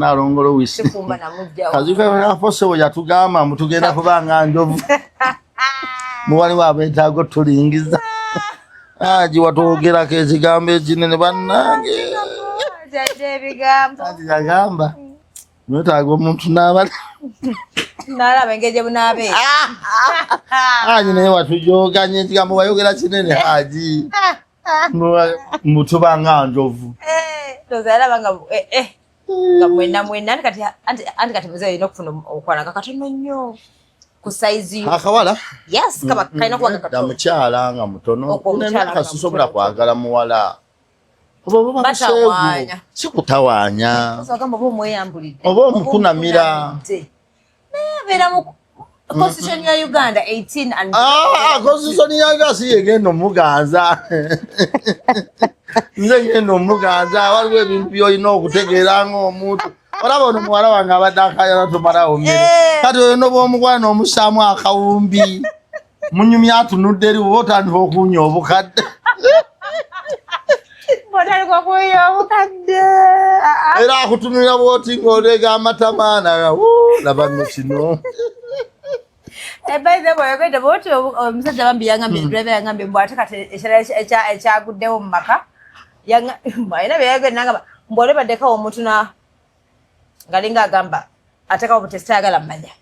Nalongolo wisi. Kazife afose we yatugamba mutugenda kubanga njovu. Muwali wabetaago tulingiza. Aji watogera kezigambe jinene bannange. Jaje bigamba. Aji yagamba. Mwetaago muntu nabali. Nala bengeje bunabe. Aji ne watujoganye tigambo wayogera kinene aji. Mutubanga njovu. Tozala banga mwena kati mzee inokufuna okwana kakatono nnyo ku size yo. Akawala? Yes, kaba kaina kwa kakatono. Damukyala nga mutono. Omukyala kasusobula kwagala muwala. Obo batawanya. Sikutawanya. So kama bo mweyambulidde. Obo omukunamira. Bera mu Constitution ya Uganda 18 and Constitution ya Uganda siyegenda omuganza. Nze ngenda omuganza waliwo ebintu by'olina okutegeera ng'omuntu. Olaba ono muwala wange abadde akayala tomalawo mmere. Kati oyo n'obw'omugwana omusaamu akawumbi. Munyumya atunudde eri oba otandika okuwunya obukadde. Botandika okuwunya obukadde. Era akutunulira bw'oti ng'oleega amatamaana. Laba nno kino. By the way, I got about omusajja bambi yangambye driver yangambye mbwate kati ekyaguddewo mu maka ayina byayagenda nangamba mbwole baddekawo omuntu ngalinga agamba atekawo obutesita ayagala mmanya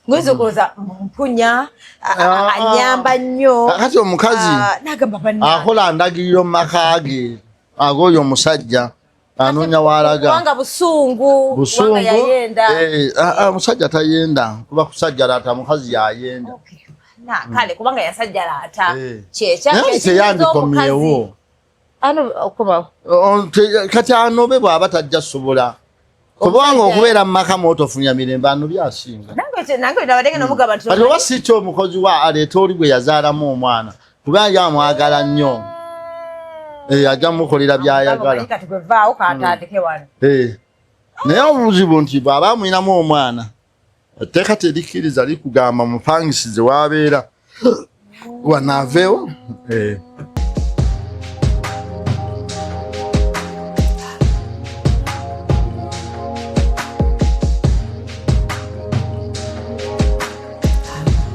ngoyinza okulooza mpunya anyamba nnyo kati omukazi nagamba banna akola ndagiriro mu maka ge ag'oyo omusajja anoonya walaga kubanga busungu yayenda omusajja tayenda kuba kusajja laata mukazi yayenda kale kubanga yasajja laata teyandikommyewo kati anobe bw'aba tajja sobola kubanga okubeera mu maka mootofunya mirembe ano byasinga kati oba si kyo omukozi wa aleeta oli bwe yazaalamu omwana kubanga yamwagala nnyo ajja mukolera byayagala naye obuzibu nti bw'aba amwinamu omwana etteeka terikkiriza likugamba mupangisize w'abeera wanaaveewo.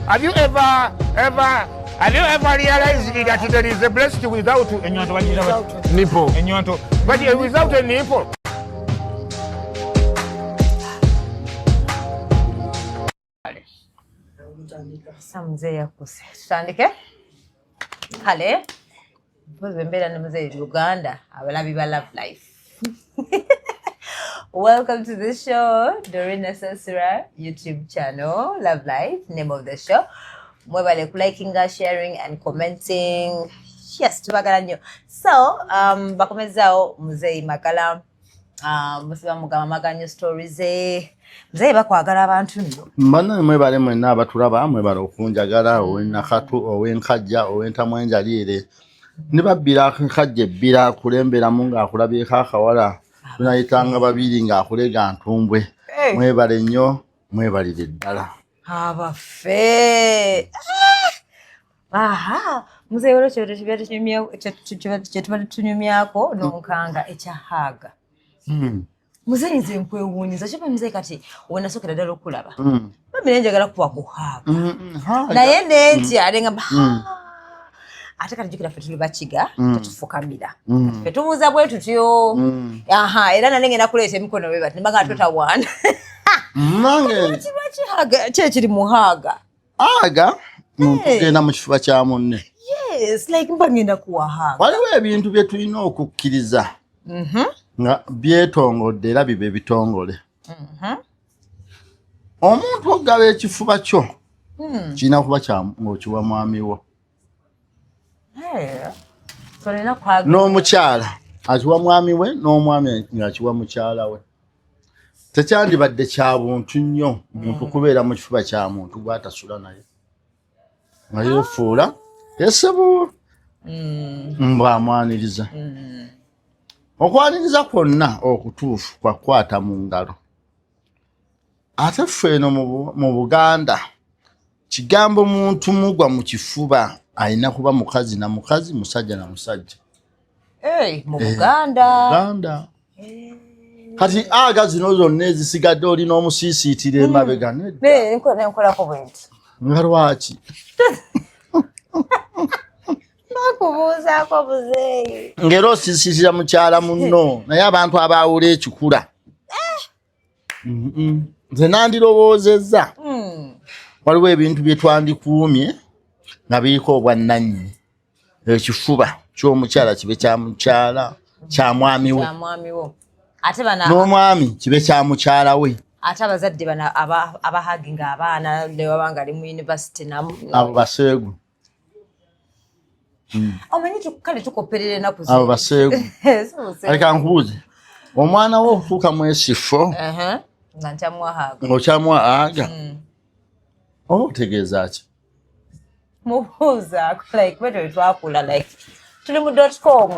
Have you ever realized that there is a breast without a nipple? But without a nipple. Samzeya kuse. Tutandike? Kale. Mpozi mbela na mzee Uganda. Abalabi ba love life. Welcome to the show, Dorina Sasura YouTube channel, Love Life, name of the show. Mwebale liking, sharing and commenting. Yes, tubagala nnyo. So, bakomezao muzei makala musiba mugamba maganyo stories muzei bakwagala abantu nnyo. Mbana mwebale mwenna abatulaba mwebale okunjagala owenakatu owenkajja owentamwenjaliire. Nibabbira nkajja ebbira kulembera munga akulabyeko akawala. Tunayitanga babiri ng'akulega ntumbwe. Mwebale nnyo mwebalire ddala. Abafe. Aha. Muzee wolo kyetubadde tunyumyako n'onkanga ekyahaga. Muzee nze nkwewuunyiza kiba muzee kati wenasookera ddala okulaba. Bamire njagala kuba kuhaaga. Naye n'entya ngamba ate kati jukira ffe tuli bakiga tetufukamira. Ffe tubuuza bwe tutyo. Era nane ngenda kuleeta emikono bwe bati nimbanga totawaana. Nange kyekiri muhaaga. Aga kugenda mu kifuba kya munne. Yes, like mba ngenda kuwahaaga. Waliwo ebintu bye tulina okukkiriza nga byetongodde era bibe bitongole. Omuntu ogaba ekifuba kyo kirina kuba ng'okiwa mwami wo. N'omukyala akiwa mwami we n'omwami ng'akiwa mukyala we. Tekyandibadde kya buntu nnyo omuntu kubeera mu kifuba kya muntu gw'atasula naye nga yeefuula yeesebuula mbw'amwaniriza. Okwaniriza kwonna okutuufu kwa kukwata mu ngalo. Ate ffe eno mu Buganda kigambo muntu mugwa mu kifuba alina kuba mukazi na mukazi, musajja na musajja. Mu Buganda. kati aga zino zonna ezisigadde olina omusiisiitira emabega nenkolako bwenti nga lwaki nakubuuzaako buzeeyi ngera osiisiitira mukyala munno naye abantu abaawula ekikula nze nandirowoozezza waliwo ebintu bye twandikuumye nga biriko obwannannyini ekifuba ky'omukyala kibe kya mukyala kya mwami we ate bana n'omwami kibe kya mukyala we ate abazadde bana abahaginga abaana newabanga ali mu yunivasite abo baseegu omanyi kale tukopperera ennaku abo baseegu aleka nkubuuze omwana wo okutuuka mwesifo nga nkyamwahaga ng'okyamwahaga oba otegeeza ki mubuuzaako like bwetyo wetwakula like tuli mu .com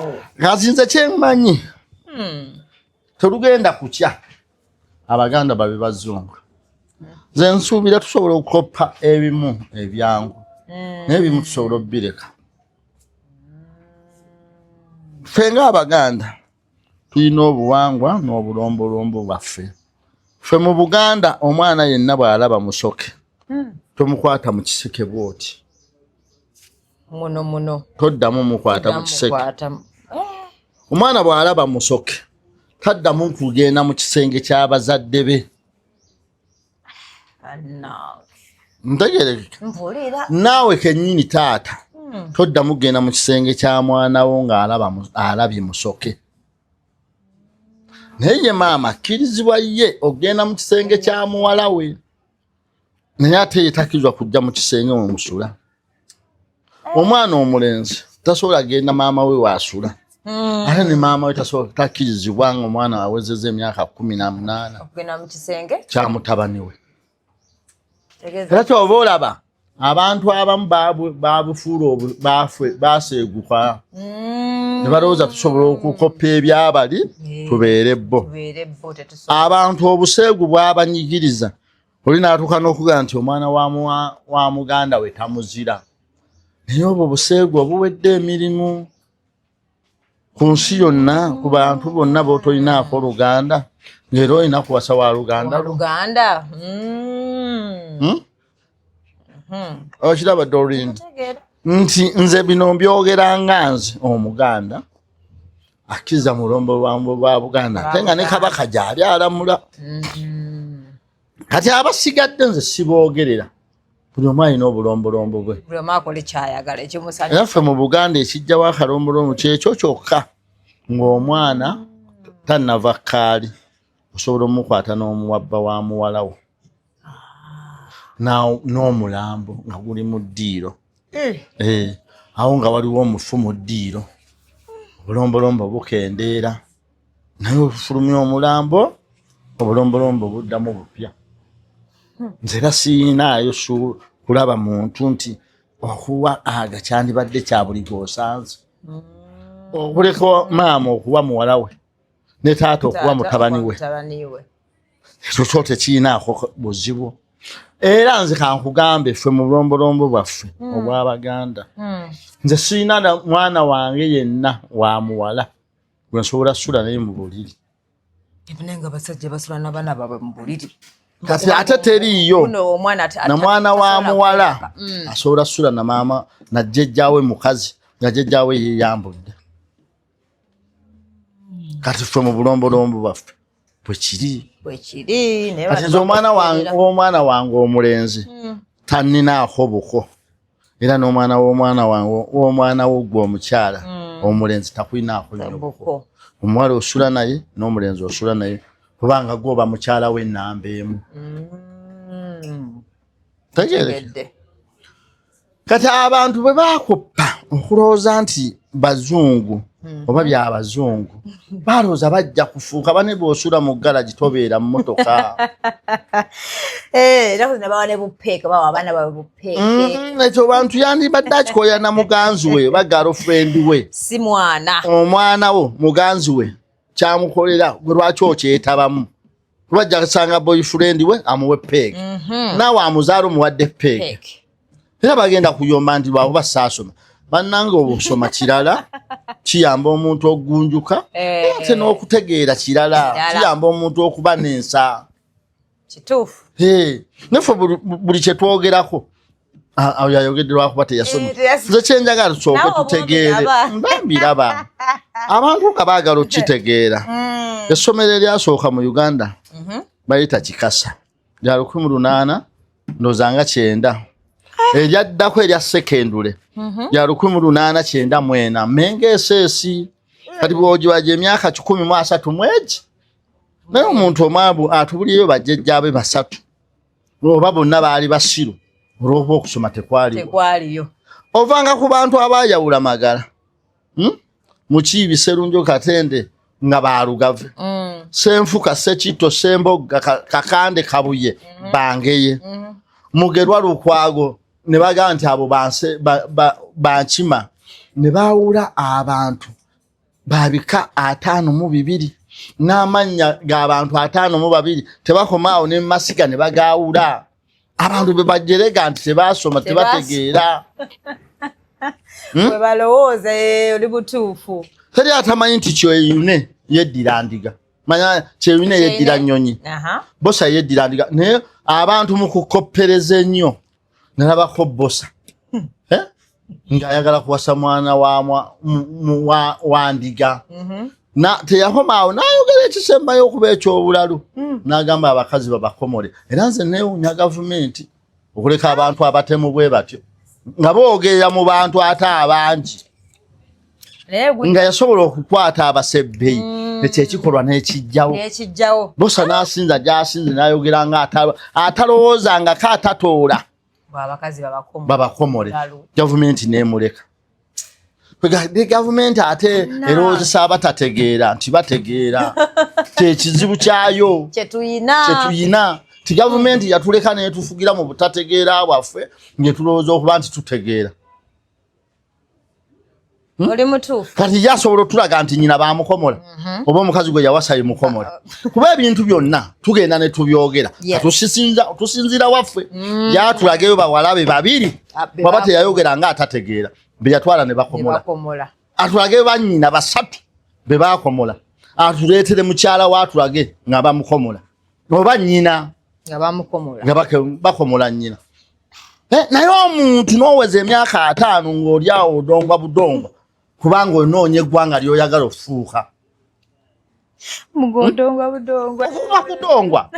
kati nze kyemmanyi telugenda kutya abaganda babe bazungu nze nsuubira tusobola okukoppa ebimu ebyangu n'ebimu tusobola obbireka ffe ng'abaganda tulina obuwangwa n'obulombolombo bwaffe ffe mu Buganda omwana yenna bw'alaba musoke tomukwata mu kiseke bw'oti muno toddamu mukwata mu kiseke omwana bw'alaba musoke taddamu kugenda mu kisenge ky'abazadde be ntegereke naawe kennyini taata toddamu kugenda mu kisenge kya mwana wo ng'alabye musoke naye ye maama akkirizibwa ye okugenda mu kisenge kya muwala we naye ate yetakirizwa kujja mu kisenge mwe musula omwana omulenzi tasobola genda maama we waasula ate ne maama we takkirizibwa nga omwana awezezza emyaka 18 okugenda mu kisenge kya mutabani we era kyoba olaba abantu abamu babufuula baaseeguka ne balowooza tusobola okukoppa ebyabali tubeere bo abantu obuseegu bwabanyigiriza oli n'atuuka n'okugamba nti omwana wa muganda we tamuzira naye obwo obuseegu obuwedde emirimu ku nsi yonna ku bantu bonna b'otolinaako oluganda ng'era olina kuwasa wa luganda okiraba Doreen nti nze bino mbyogera nga nze omuganda akkiriza mulombolombo bwa Buganda ate nga ne Kabaka gy'ali alamula kati abasigadde nze siboogerera buli omu alina obulombolombo bwe buli omu akola kyayagala ekimusanyusa era ffe mu Buganda ekijjawo akalombolombo kyekyo kyokka ng'omwana tannava kkaali osobola omukwata n'omuwabba wa muwala wo n'omulambo nga guli mu ddiiro awo nga waliwo omufu mu ddiiro obulombolombo bukendeera naye ofulumya omulambo obulombolombo buddamu bupya nze era siinaayo kulaba muntu nti okuwa aga kyandibadde kya buli g'osanze okuleka maama okuwa muwala we ne taata okuwa mutabani we ekyo kyo tekiinaako buzibu era nze kankugambe ffe mu bulombolombo bwaffe obw'Abaganda nze siina mwana wange yenna wa muwala gwe nsobola ssula naye mu buliri naye nga basajja basula n'abaana baabwe mu buliri kati ate teriiyo na mwana wa muwala asobola ssula na maama na jjajjaawe mukazi nga jjajjaawe yeeyambudde kati ffe mu bulombolombo bwaffe bwekiri kati nze omwana wange omulenzi tanninaako buko era n'omwana w'omwana wo gwe omukyala omulenzi takulinaako buko omuwala osula naye n'omulenzi osula naye kubanga gwoba mukyala we ennamba emu tegerekere kati abantu bwe baakoppa okulowooza nti bazungu oba by'abazungu balowooza bajja kufuuka bane bw'osula mu galagi tobeera mu motoka ekyo bantu yandibadde akikoya na muganzi we oba girlfriend we si mwana omwana wo muganzi we kyamukolera gwe lwaki okyetabamu lwajja kusanga boyfriend we amuwe peeki naawe amuzaala omuwadde peeki era bagenda kuyomba nti lwabo basaasoma bannange obusoma kirala kiyamba omuntu ogunjuka ate n'okutegeera kirala kiyamba omuntu okuba n'ensa kituufu nefe buli kyetwogerako awo yayogedde lwakuba teyasoma nze kyenjagala tusooke tutegeere mbambiraba abantu nga baagala okitegeera essomero eryasooka mu Uganda bayita Kikasa lya 1800 ndozanga 9 eryaddako erya sekendule lya 1894 mengeesesi kati bw'ogiwaje emyaka 13 mwegi naye omuntu omwavu atubuliyo bajjajjaabe basatu oba bonna baali basiru olw'okuba okusoma tekwaliyo ovanga ku bantu abaayawula magala Mukiibi Sserunjo Katende nga balugave Senfuka Sekitto Sembogga Kakande Kabuye bangeye Mugerwa Lukwago ne baga nti abo bankima ne bawula abantu babika 52 n'amanya g'abantu 52 tebakomaawo ne masiga ne bagawula abantu bebajerega nti tebasoma tebategeera we balowooza oli butuufu teri atamanyi nti kyeyune yeddira ndiga manya kyeyune yeddira nnyonyi bosa yeddira ndiga naye abantu mu kukoppereza ennyo nalabako bosa ng'ayagala kuwasa mwana wa ndiga teyakomaawo n'ayogera ekisembayo okuba ekyobulalu n'agamba abakazi babakomole era nze neewuunya gavumenti okuleka abantu abatemu bwe batyo nga boogerera mu bantu ate abangi nga yasobola okukwata abasebbeyi ekyo ekikolwa n'ekijjawo bosa n'asinza gy'asinze n'ayogera nga atalowooza nga kaatatoola babakomole gavumenti n'emuleka gavumenti ate eroozesa abatategeera nti bategeera kyekizibu kyayo kyetuyina ti gavumenti yatuleka netufugira mu butategeera bwaffe ngetulowooza okuba nti tutegeera oli mutuufu kati yasobola otulaga nti nyina bamukomola oba omukazi gwe yawasayi mukomola kuba ebintu byonna tugenda ne tubyogera tusinzira waffe yatulagayo bawalabe babiri baba teyayogera nga atategeera beyatwala ne bakomola atulage bannyina basatu be bakomola atuleetere mukyala watulage nga bamukomola oba nnyina nga bakomola nnyina naye omuntu n'oweza emyaka 5 ng'oli awo odongwa budongwa kubanga onoonya eggwanga ly'oyagala okufuuka budongwa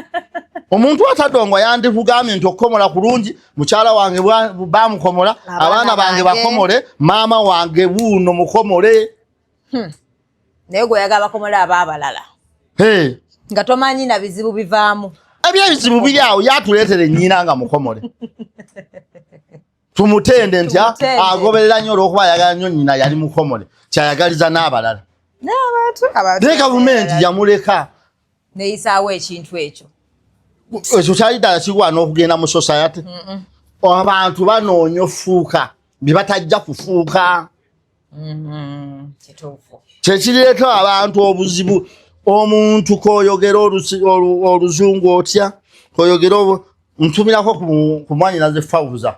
omuntu atadongwa yandikugambye nti okukomola kulungi mukyala wange bamukomola abaana bange bakomole maama wange buuno mukomole naye gweoyagala bakomole abaabalala nga tomanyi na bizibu bivaamu ebyebizibu biri awo yatuleetere nnyina nga mukomole tumutende nti agoberera nnyo olw'okuba ayagala nnyo nnyina yali mukomole kyayagaliza n'abalala naye gavumenti yamuleka neyisaawo ekintu ekyo kyali ddala kigwana okugenda mu society abantu banoonya ofuuka bye batajja kufuuka kyekireeta abantu obuzibu omuntu koyogera oluzungu otya koyogera ntumirako ku mwanyinaze Fawuza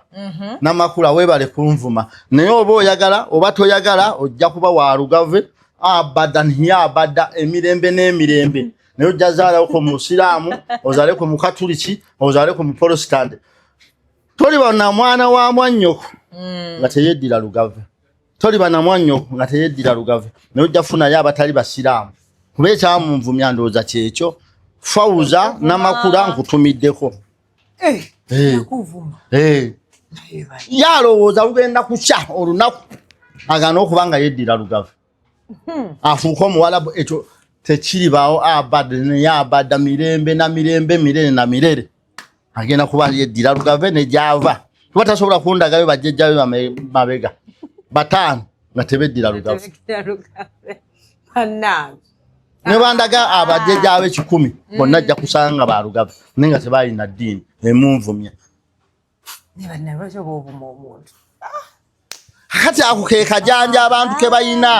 n'amakula weebale kunvuma naye oba oyagala oba toyagala ojja kuba wa lugave abada ntiyabada emirembe n'emirembe naye ojja zaalako mu Musiraamu ozaaleko mu Katuliki ozaaleko mu Protestant toliba na mwana wa mwannyoko nga teyeddira lugave toliba na mwannyoko nga teyeddira lugave naye ojja funayo abatali basiraamu kuba ekyamunvumya ndowooza kyekyo Fawuza n'amakula nkutumiddeko yalowooza lugenda kukya olunaku agana okuba nga yeddira lugave afuuka omuwalabu ekyo tekiribaawo abadde naye abadda mirembe na mirembe mirere na mirere agenda kuba yeddira lugave nejava kuba tasobola kundagayo bajjajjabe mabega 5 nga tebeddira lugave ne bandaga abajjajjabe 10 bonna ajja kusanga ba lugave naye nga tebalina ddiini emunvumya kati ako ke kajanja abantu ke bayina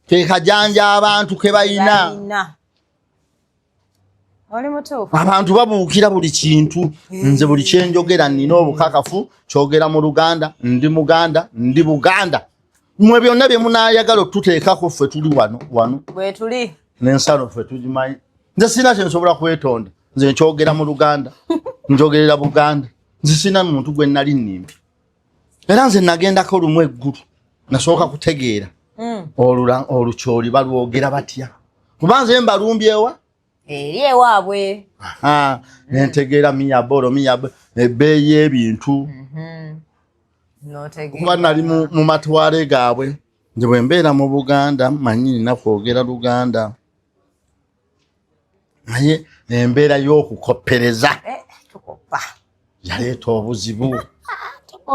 ke kajanja abantu ke bayina oli mutuufu abantu babuukira buli kintu nze buli kyenjogera nina obukakafu kyogera mu Luganda ndi Muganda ndi Buganda mwe byonna bye munaayagala tuteekako ffe tuli wano bwe tuli n'ensalo ffe tugimanyi nze sina kye nsobola kwetonda nze nkyogera mu Luganda njogerera Buganda nze sina muntu gwe nali nnimbi era nze nagendako lumu eggulu nasooka kutegeera olukyoli balwogera batya kuba nze mbalumbyewa eri ewaabwe nentegeera miyabolo ebbeeyi y'ebintu kuba nali mu matwale gaabwe nze bwe mbeera mu Buganda manyi nina kwogera Luganda naye embeera y'okukoppereza yaleeta obuzibu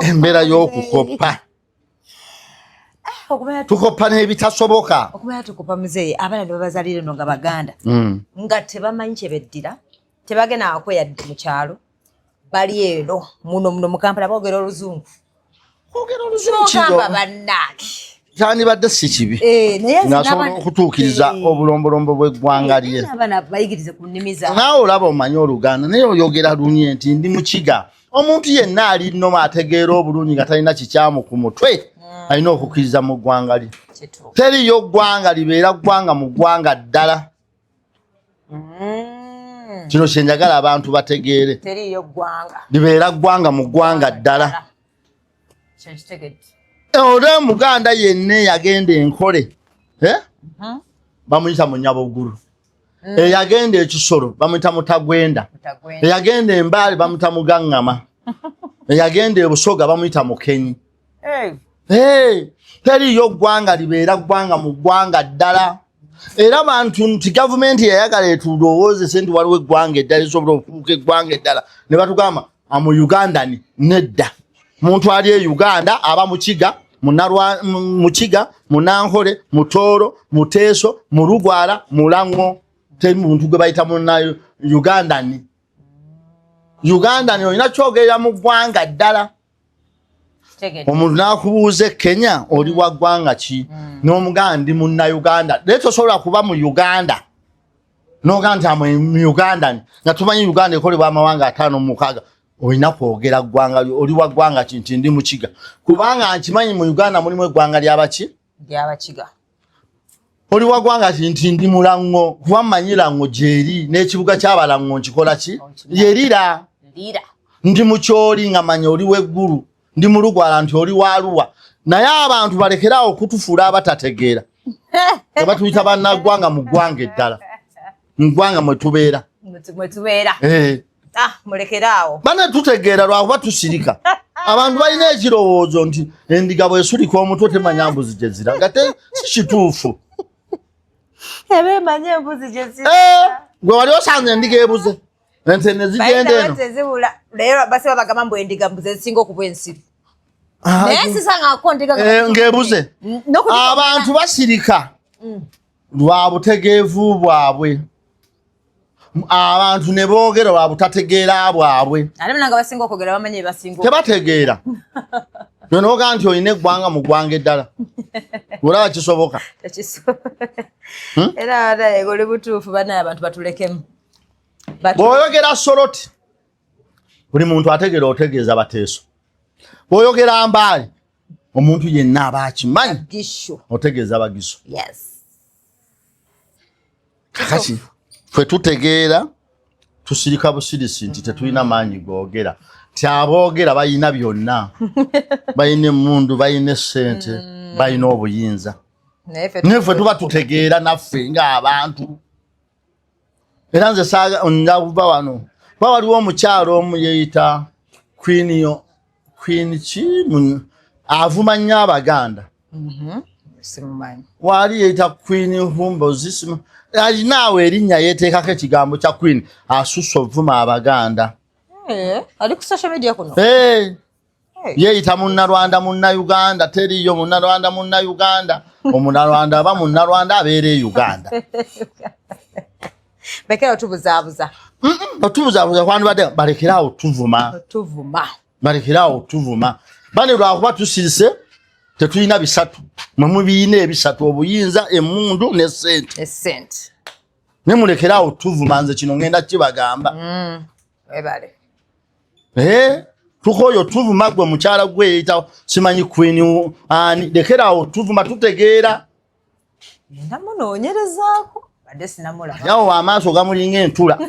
embeera y'okukoppa tukoppa n'ebitasoboka okumanya tukopa muzeeyi abaana ne babazalire no nga Baganda nga tebamanyi kye beddira tebagenda akweyadde mu kyalo bali eno muno mu Kampala boogera Oluzungu kigamba bannange kyandibadde si kibi nasobola okutuukiriza obulombolombo bw'eggwanga lye abaana bayigirize ku nnimi zaabwe naawe olaba omanyi Oluganda naye oyogera lunye nti ndi Mukiga omuntu yenna ali nnoma ategeera obulungi nga talina kikyamu ku mutwe alina okukkiriza mu ggwanga lye teriyo ggwanga libeera ggwanga mu ggwanga ddala kino kyenjagala abantu bategeere teriyo ggwanga libeera ggwanga mu ggwanga ddala olwo Muganda yenna yagenda enkole bamuyita Munyabuggulu eyagenda ekisolo bamuyita Mutagwenda eyagenda embaale bamuyita Mugaŋŋama eyagenda ebusoga bamuyita Mukenyi teriyo ggwanga libeera ggwanga mu ggwanga ddala era abantu nti gavumenti yayagala etulowoozese nti waliwo eggwanga eddala lisobola okufuuka eggwanga eddala ne batugamba amu Ugandani nedda muntu ali e Uganda aba Mukiga Mukiga Munankole Mutooro Muteeso Mulugwala Mulango teri muntu gwe bayita munnayo Ugandani olina kyogerera mu ggwanga ddala omuntu n'akubuuza Kenya oli wa ggwanga ki n'omuganda ndi Munnayuganda naye tosobola kuba mu Uganda n'ogamba nti mu Ugandani nga tumanyi Uganda ekolebwa amawanga 5 olina kwogera ggwanga oli wa ggwanga ki nti ndi Mukiga kubanga nkimanyi mu Uganda mulimu eggwanga ly'Abakiga oli wa ggwanga nti ndi Mulango kuba mmanyi Lango gyeri n'ekibuga ky'Abalango nkikola ki yerira ndi Mukyoli nga manya oli w'eggulu ndi Mulugwala nti oli wa Arua naye abantu balekerawo okutufuula abatategeera tebatuyita bannaggwanga mu ggwanga eddala mu ggwanga mwe tubeera mulekeraawo bane tutegeera lwakuba tusirika abantu balina ekirowoozo nti endiga bwesulika omutwe temanya mbuzi gye ziraga te si kituufu ebemanye embuzi gye gwe wali osanze endiga ebuze ente ne zigenda eno leero basiba bagamba mbu endiga mbuzi ezisinga okuba ensiru naye sisangako ndiga ng'ebuze abantu basirika lwa butegeevu bwabwe abantu ne boogera lwa butategeera bwabwe ate nga basinga okwogera bamanyi basinga tebategeera nonoga nti olina eggwanga mu ggwanga eddala olaba kisoboka era naye oli butuufu banaye abantu batulekemu bw'oyogera Soroti buli muntu ategeera otegeeza Bateeso bw'oyogera Mbaale omuntu yenna aba akimanyi otegeeza Bagiso kakati ffe tutegeera tusirika busirisi nti tetulina maanyi googera ti aboogera balina byonna balina emmundu balina essente balina obuyinza naye ffe tuba tutegeera naffe ng'abantu era nze njabuva wano ba waliwo omukyalo omu yeeyita Queen avuma nnyo Abaganda waali yeeyita Queen Humbozi alinaawe erinnya yeeteekako ekigambo kya Queen asussa ovuma Abaganda ali ku social media kuno yeeyita Munnarwanda Munnayuganda teriyo Munnarwanda Munnayuganda Omunnarwanda aba Munnarwanda abeera e Uganda bekera otubuzaabuza otubuzaabuza kwandibadde balekerawo tuvuma bane lwakuba tusirise tetulina bisatu mwe mubiina ebisatu obuyinza emmundu n'essente ne mulekera otuvuma nze kino ngenda kibagamba webale tukoyo tuvuma gwe mukyala gwe yita simanyi queen ani lekera otuvuma tutegeera ndamunoonyerezaako badde sinamulaba yawo amaaso gamulinga entula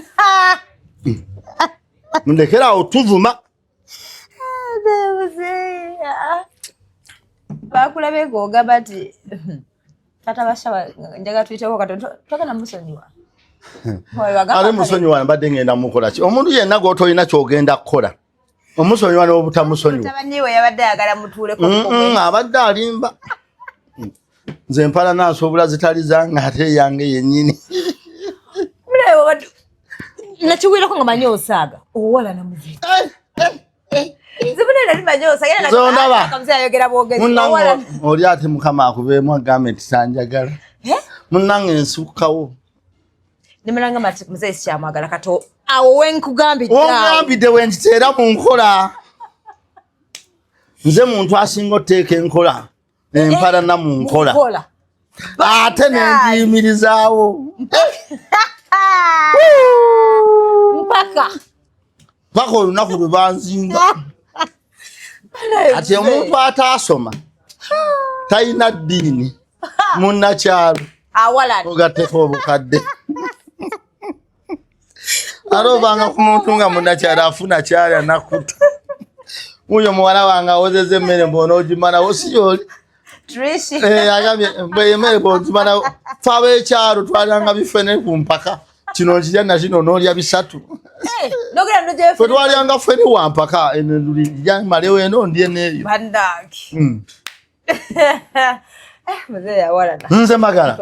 mulekera otuvuma bakulabe ng'ogamba nti tata basaba njaga tuyiteko katono twagala musonyiwa ale musonyiwa mbadde ngenda mukola ki omuntu yenna gw'otolina ky'ogenda kukola omusonyiwa n'obutamusonyiwa tabanyiwe yabadde ayagala mutuuleko abadde alimba nze mpala naasobola zitali zange ate yange yennyini nakiwirako nga manyi osaaga owala namuzi oli ate mukama akubeemu agambe nti sanjagala munnange nsukkawo nimalanga mati muzeyi sikyamwagala kato awo wenkugambidde wenkiteera mu nkola nze muntu asinga otteeka enkola empalana mu nkola ate nenjiyimirizaawo mpaka olunaku lwe banzinga ati omuntu ataasoma talina ddiini munnakyalo ogatteko obukadde ate obanga ku muntu nga munnakyalo afuna kyalya nakkuta uyo muwala wange awozeza emmere mbona ogimalawo siyooli agambye emmere bwogimalawo fe ab'ekyalo twalanga bifene ku mpaka kino nkirya nakino n'olya bisatu fe twalyanga fene wampaka malewo eno ndye neeyo nze magala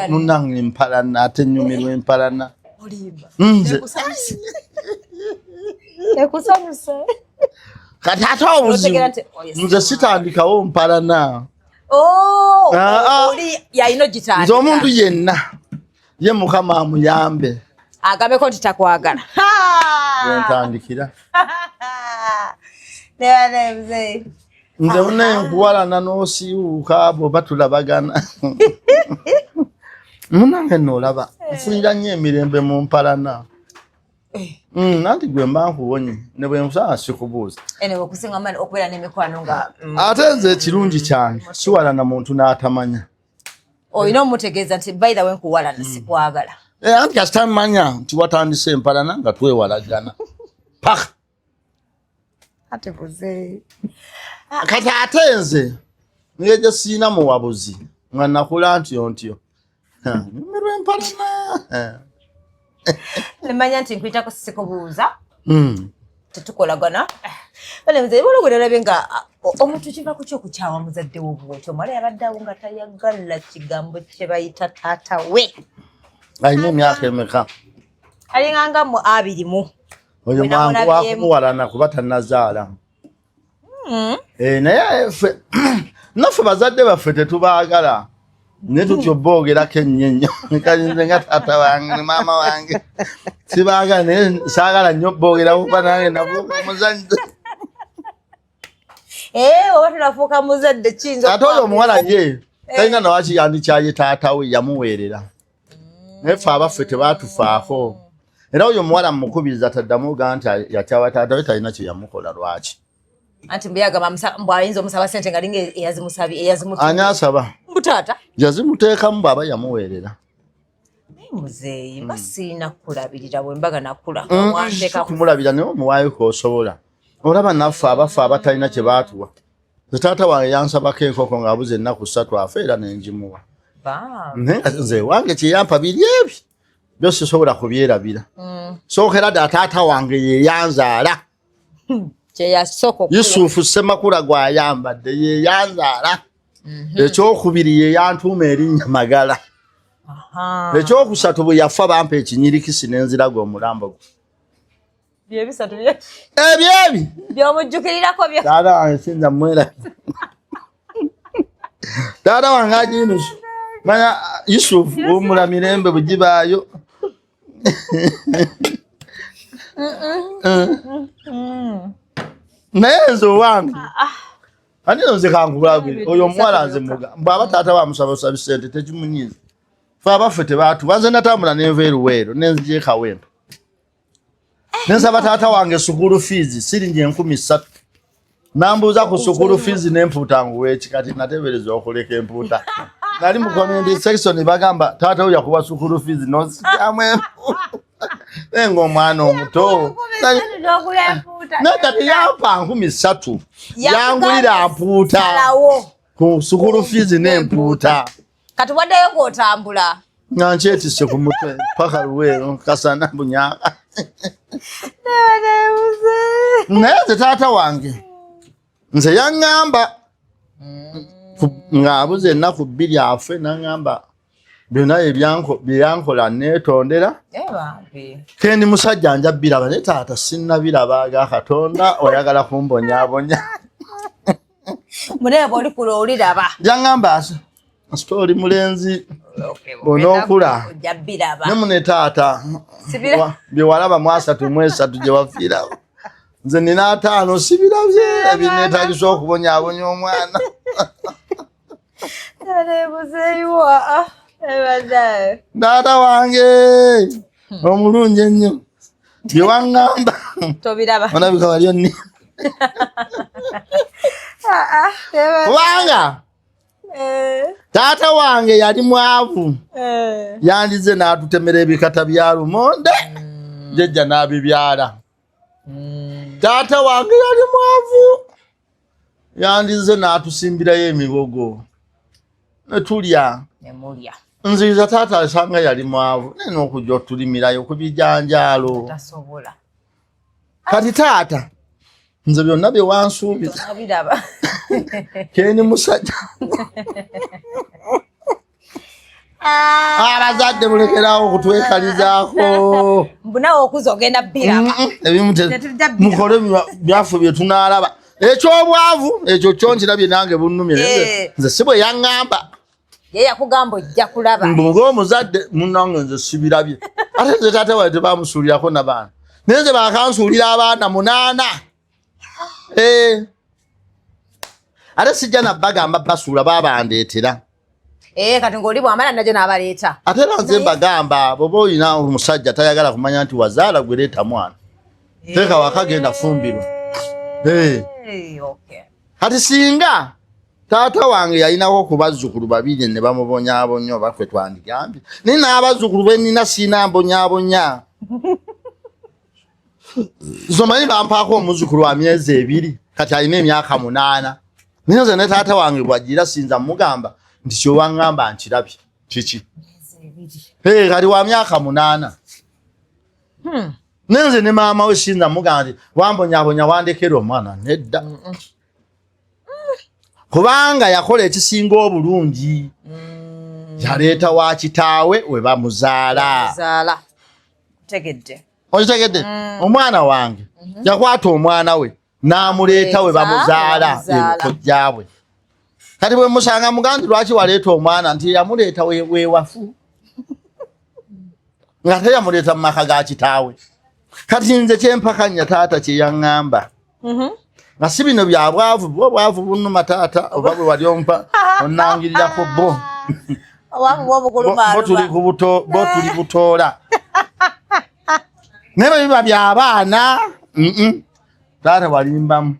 munange empalana ate nnyumirwa empalana nze kati ate obuzibu nze sitandikawo mpalana nze omuntu yenna ye mukama amuyambe agambeko nti takwagala wentandikira nze unenkuwalana n'osiiwuuka bwoba tulabagana munange noolaba nfunira nnyo emirembe mu mpalana nanti gwe mba nkuwonye ne bwe nkusaba sikubuuza ate nze ekirungi kyange siwalana muntu n'atamanya olina omutegeeza nti by the way nkuwalana sikwagala anti kasitamanya nti watandise empalana nga twewalagana paka kati ate nze ngeje siina muwabuzi nga nakula ntyo nyumirwa empalana nemanya nti nkwitako sikubuuza tetukolagana olagwerabe nga omuntu kiva ku kyokukyawa muzadde w'obuwete omwala yabaddeawo nga tayagala kigambo kye bayita taata we alina emyaka emeka alinganga mu 21 oyo mwangu wakumuwalana kuba tannazaala naye ffe naffe bazadde baffe tetubaagala ne tutyo boogerako ennyo kalinze nga taata wange ne maama wange sibaagala naye saagala nnyo boogerawo kuba nange nafuuka omuzadde oba tunafuuka muzadde kiyinza ate oyo omuwala ye talina nawaki yandikyaye taata we yamuweerera naye ffe abaffe tebaatufaako era oyo omuwala mukubiriza taddamu ga nti yakyawa taata we talina kye yamukola lwaki anti mbuyagamba bw'ayinza omusaba sente nga linga ani asaba mutaata yazimuteekamu bw'aba yamuweerera muzeeyi mba siina kulabirira bwe mbaga nakula kumulabira naye omuwaayo k'osobola olaba naffe abaffe abatalina kye baatuwa taata wange yansabako enkoko ng'abuze ennaku 3 afeera nenjimuwa nze wange kyeyampa biri ebi byo sisobola kubyerabira sookera dda taata wange yeyanzaala Yusufu Semakula gwayambadde yeyanzaala ekyokubiri yeyantuuma erinnya Magala ekyokusatu bwe yafa bampa ekinyirikisi n'enziraga omulambo gwe ebyebi byomujjukirirako byo taata wange sinza mwera taata wange ajinusu manya Yusufu wumula mirembe bugibaayo naye nze owange ani nze kankubulabire oyo omuwala nze muga bw'aba taata bamusaba sente tekimunyiiza Faba fete batu banze natambula nenva eruwero nenzije kawempe. Nensaba taata wange sukulu fees siringi 13,000. Nambuza ku sukulu fees n'empuuta nguweeki kati natebereza okuleka empuuta. Nali mu comment section bagamba taata uya kuba sukulu fees nosikyamwe. Engo omwana omuto. Nakati yampa 13,000. Yangulira mpuuta. Ku sukulu fees n'empuuta. Kati waddeyo kw'otambula. Nga nkyetisse ku mutwe paka luweero kasana bunyaka. Naye nze taata wange nze yaŋŋamba ng'abuze ennaku 2 afe n'aŋŋamba byonna byeyankola neetondera kendi musajja nja biraba naye taata sinnabiraba ga Katonda oyagala kumbonyaabonya. Muneeba oli kula oliraba. Yaŋŋamba story mulenzi onokula nemune taata byewalaba mu 3 gye wafiirawo nze nina 5 sibirabye ebinetagisa okubonyaabonya omwana. Taata wange omulungi ennyo byewaŋŋamba olabika wali onni kubanga taata wange yali mwavu yandize n'atutemera ebikata bya lumonde jjajja n'abibyala. Taata wange yali mwavu yandize n'atusimbirayo emibogo netulya nziza. Taata asanga yali mwavu naye n'okujja otulimirayo ku bijanjaalo. Kati taata nze byonna bye wansuubiza kendi musajja abazadde mulekerawo okutwekalizaako mbunawe okuza ogenda biraba mukole byafu bye tunaalaba. Ekyobwavu ekyo kyo nkirabye nange bunnumye nze si bwe yaŋŋamba ye yakugamba ojja kulaba ng'omuzadde munnange nze sibirabye ate nze taata wawe tebamusuulirako n'abaana naye nze bakansuulira abaana 8. Ate sijja nabbagamba basuula babandeetera. Kati ng'oli bw'amala najjo n'abaleeta. Ate era nze mbagamba bw'oba olina omusajja tayagala kumanya nti wazaala gwe leeta mwana. Teeka waka genda fumbirwa. Kati singa taata wange yalinako ku bazzukulu 2 ne bamubonyaabonya oba ffe twandigambye. Naye n'abazzukulu be nnina siina mbonyaabonya. Zomanyi bampaako omuzzukulu wa myezi 2 kati alina emyaka 8. Naye nze ne taata wange bw'ajjira sinza mugamba nti kyowaŋŋamba nkirabye kiki. Kati wa myaka 8. Naye nze ne maama we sinza mugamba nti wambonyaabonya wandekera omwana nedda. Kubanga yakola ekisinga obulungi yaleeta wa kitaawe we bamuzaala. Okitegedde? Omwana wange yakwata omwana we n'amuleeta we bamuzaala kojjaabwe. Kati bwe musanga mugandi lwaki waleeta omwana nti yamuleeta weewafu nga teyamuleeta mu maka ga kitaawe. Kati nze kyempakanya taata kye yaŋŋamba nga si bino bya bwavu bwavu bunnuma taata oba bwe wali ompa onnangirirako bo tuli butoola naye bwe biba by'abaana taata walimbamu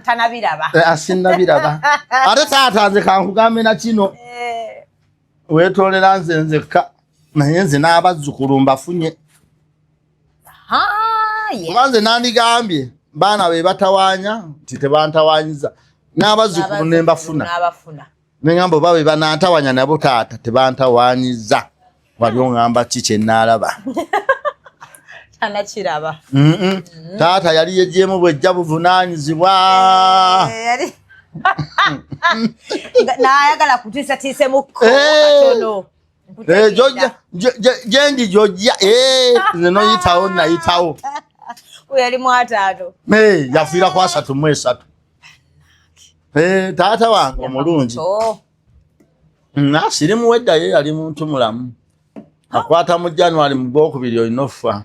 tanabiraba asinnabiraba. Ate taata nze kankugambe na kino weetoolera nze nzekka naye nze n'abazzukulu mbafunye. Kuba nze nandigambye baana be batawaanya nti tebantawaanyiza n'abazzukulu ne mbafuna neŋŋamba oba be banantawaanya nabo taata tebantawaanyiza. Wali oŋŋamba ki kye nnaalaba? Tanakiraba. Taata yali yejjeemu bwejja buvunaanyizibwa. N'ayagala kutiisatiisemu katono. Gyendi gyojja nze noyitawo nayitawo. We yali mu 5. Yafiira ku 33. Taata wange omulungi sirimuwedda ye yali muntu mulamu. Akwata mu January mu Gwokubiri olina okufa.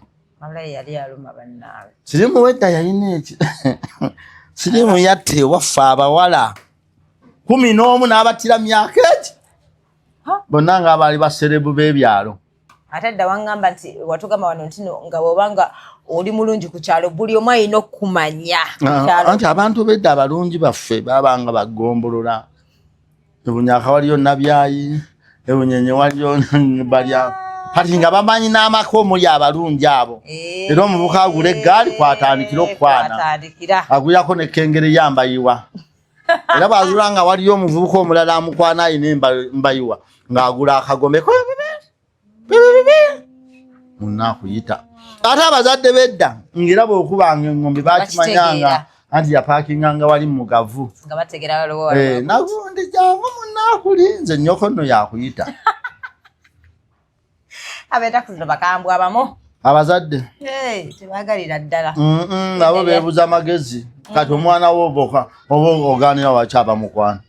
Sirimuwedda yalina eki sirimu yatte waffe abawala 11 n'abatira myaka eki bonna nga abali baserebu b'ebyalo. Ate dda wangamba nti watugamba wano ntino nga bw'obanga oli mulungi ku kyalo buli omu alina okumanya anti abantu bedda abalungi baffe babanga bagombolola ebunyaka waliyo nabyayi ebunyenye waliyo balya kati nga bamanyi n'amaka omuli abalungi abo era omuvuka agula eggaali kwatandikira okukwana aguyako nekkengere yambayiwa era bazula nga waliyo omuvubuka omulala amukwana ayina mbayiwa ng'agula akagombe munakuyita ate abazadde bedda ngera bw'okubanga engombe bakimanyanga anti yapakinganga wali mugavu nagundi jangu munakulinze nnyoko nno yakuyita abetakuzo bakambwa abamu abazadde tebagalira ddala nabo beebuza amagezi kati omwana wo oba oganira wakyaba mukwana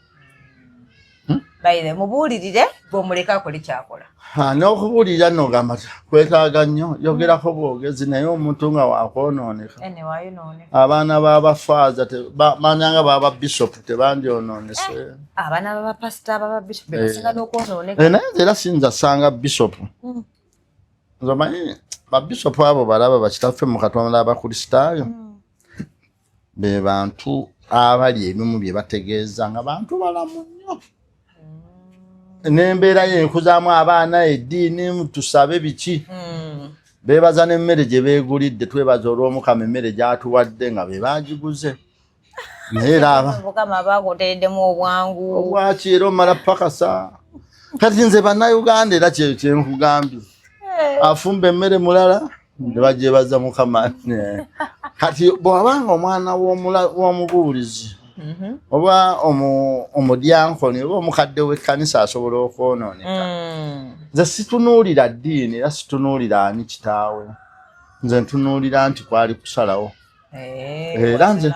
bayire mubuulirire bw'omuleka akole kyakola n'okubuulirira nogamba kwetaaga nnyo yogerako bwogezi naye omuntu nga wakwonooneka abaana b'abafaaza manyanga baba bishopu tebandyonoonese abaana b'abapasita baba bishopu bebasinga n'okwonooneka naye nze era sinza sanga bishopu nzomanyi babishopu abo balaba bakitaffe mu Katonda abakristaayo be bantu abali ebimu bye bategeeza nga bantu balamu nnyo n'embeera yenkuzaamu abaana eddiini tusabe biki beebaza n'emmere gye beegulidde twebaza olw'Omukama emmere gy'atuwadde nga be baagiguze naye era Mukama baakuteeddemu obwangu obwaki era omala pakasa kati nze bannayuganda era kyenkugambye afumba emmere mulala nebagyebaza Mukama kati bw'abanga omwana w'omubuulizi oba omudyankoni oba omukadde w'ekkanisa asobola okwonooneka nze situnuulira ddiini era situnuulira ani kitaawe nze ntunuulira nti kwali kusalawo era nze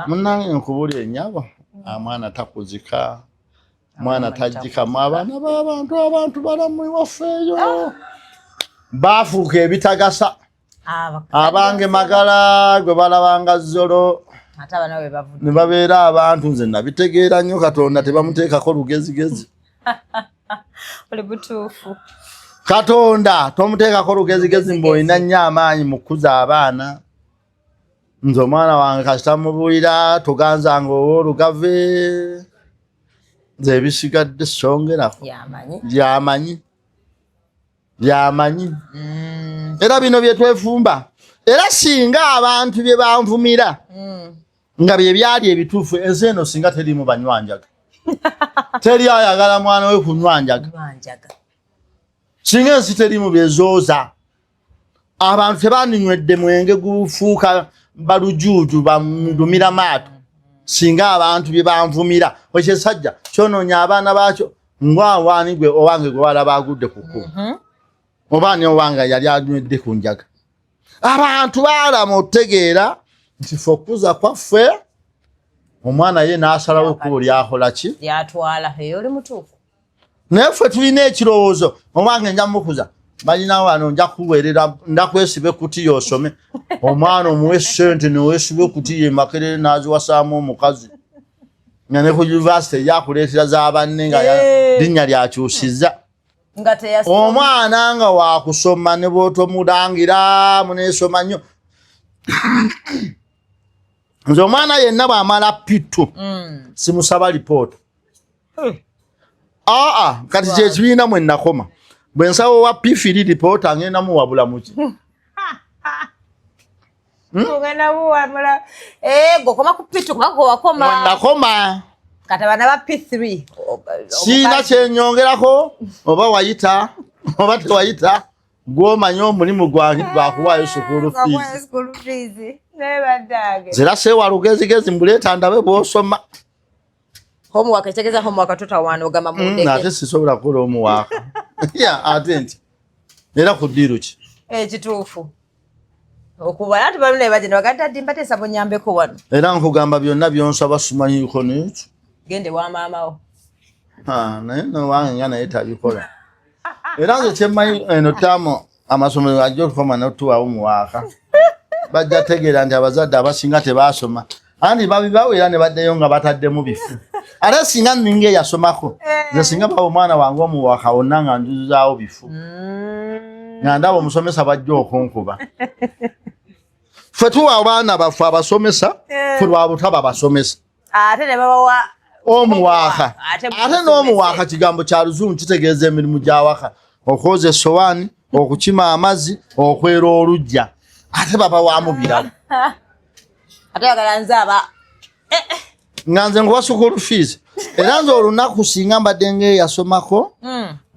munnange nkubuulira ennyabo amwana takuzika mwana tajjikamu abaana b'abantu balamu iwaffeeyo baafuuka ebitagasa abange magala gwe balabanga zolo ne babeera abantu nze nabitegeera nnyo Katonda tebamuteekako lugezigezi Katonda tomuteekako lugezigezi mb'olina nnyo amaanyi mu kukuza abaana nze omwana wange kasita mubuulira tuganzanga ow'olugave nze ebisigadde songerako byamanyi era bino bye twefumba era singa abantu bye banvumira nga bye byali ebituufu ensi eno singa terimu banywanjaga teri ayagala mwana we kunywanjaga singa ensi terimu byezooza abantu tebaninywedde mwenge gufuuka balujuuju bamudumira maato singa abantu bye banvumira wekyesajja kyonoonya abaana baakyo ngwawaani gwe owange gwe walaba agudde ku kkubo obaani owange yali anywedde ku njaga abantu baalama otegeera nti ffe okuza kwaffe omwana ye n'asalawo ekkubo lyakola ki lyatwala oli mutuufu naye ffe tulina ekirowoozo omwange nja mukuza balina wano nja kuweerera ndakwesiba ekutiya osome omwana omuwe ssente neweesiba ekutiya Makerere n'aziwasaamu omukazi nga ne ku yunivasite yakuleetera za banne nga linnya lyakyusizza omwana nga wakusoma ne bw'otomulangira muneesoma nnyo nze omwana yenna bw'amala pitu simusaba lipoota kati kyekibiina mwe nakoma bwe nsaba owa P3 lipoota ngenda muwabula muki nakoma kati abaana ba P3 siina kyenyongerako oba wayita oba tewayita gw'omanya omulimu gwange gwakuwaayo sukulu fiizi zera seewa lugezigezi mbuleeta ndabe bw'osoma homework etegeza homework totawaana ogamba mundeke ate sisobola kukola homework ate nti era ku ddiiru ki ekituufu okubala tubaluna ebaje nebaganda ddi mbateesa bunyambeko wano era nkugamba byonna byonsaba simanyiiko n'ekyo gende wa maamawo naye nowange nga naye tabikola era nze kyemmanyi eno taamu amasomero ajja okukoma notuwawo muwaaka bajja tegeera nti abazadde abasinga tebaasoma anti babibawera ne baddeyo nga bataddemu bifu ate singa nninga eyasomako nze singa bawo omwana wange omuwaka wonna nga njuzaawo bifu nga ndaba omusomesa bajja okunkuba ffe tuwa abaana baffe abasomesa ffe lwa butaba basomesa ate ne babawa omuwaaka ate n'omuwaaka kigambo kya luzungu kitegeeza emirimu gy'awaka okwoza essowaani okukima amazzi okwera olujja ate babawamu birala ate bagala nzaaba nga nze nkuba sukulu fees era nze olunaku singa mbadde ng'eyasomako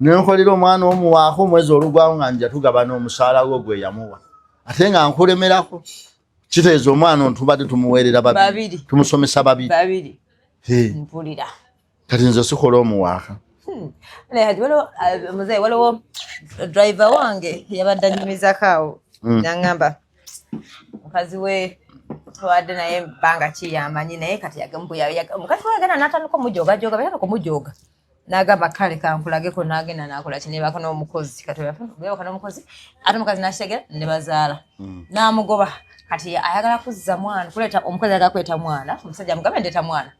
nenkolera omwana omuwaaka omwezi olugwawo nga nja tugabana omusaala gwe gwe yamuwa ate nga nkulemerako kitegeeza omwana ontubadde tumuweerera babiri tumusomesa babiri mpulira kati nze sikola omuwaaka muzeeyi waliwo driver wange yabadde anyumizako awo naŋŋamba mukazi we twadde naye ebbanga ki yamanyi naye kati omukazi wayagana n'atandika omujoogajoga bayana kumujooga n'agamba kale kankulageko n'agenda n'akola kinebaka n'omukozi kati bebaka n'omukozi ate omukazi n'akitegera ne bazaala n'amugoba kati ayagala kuzza mwana kuleeta omukazi ayagala kuleeta mwana omusajja amugambe ndeeta mwana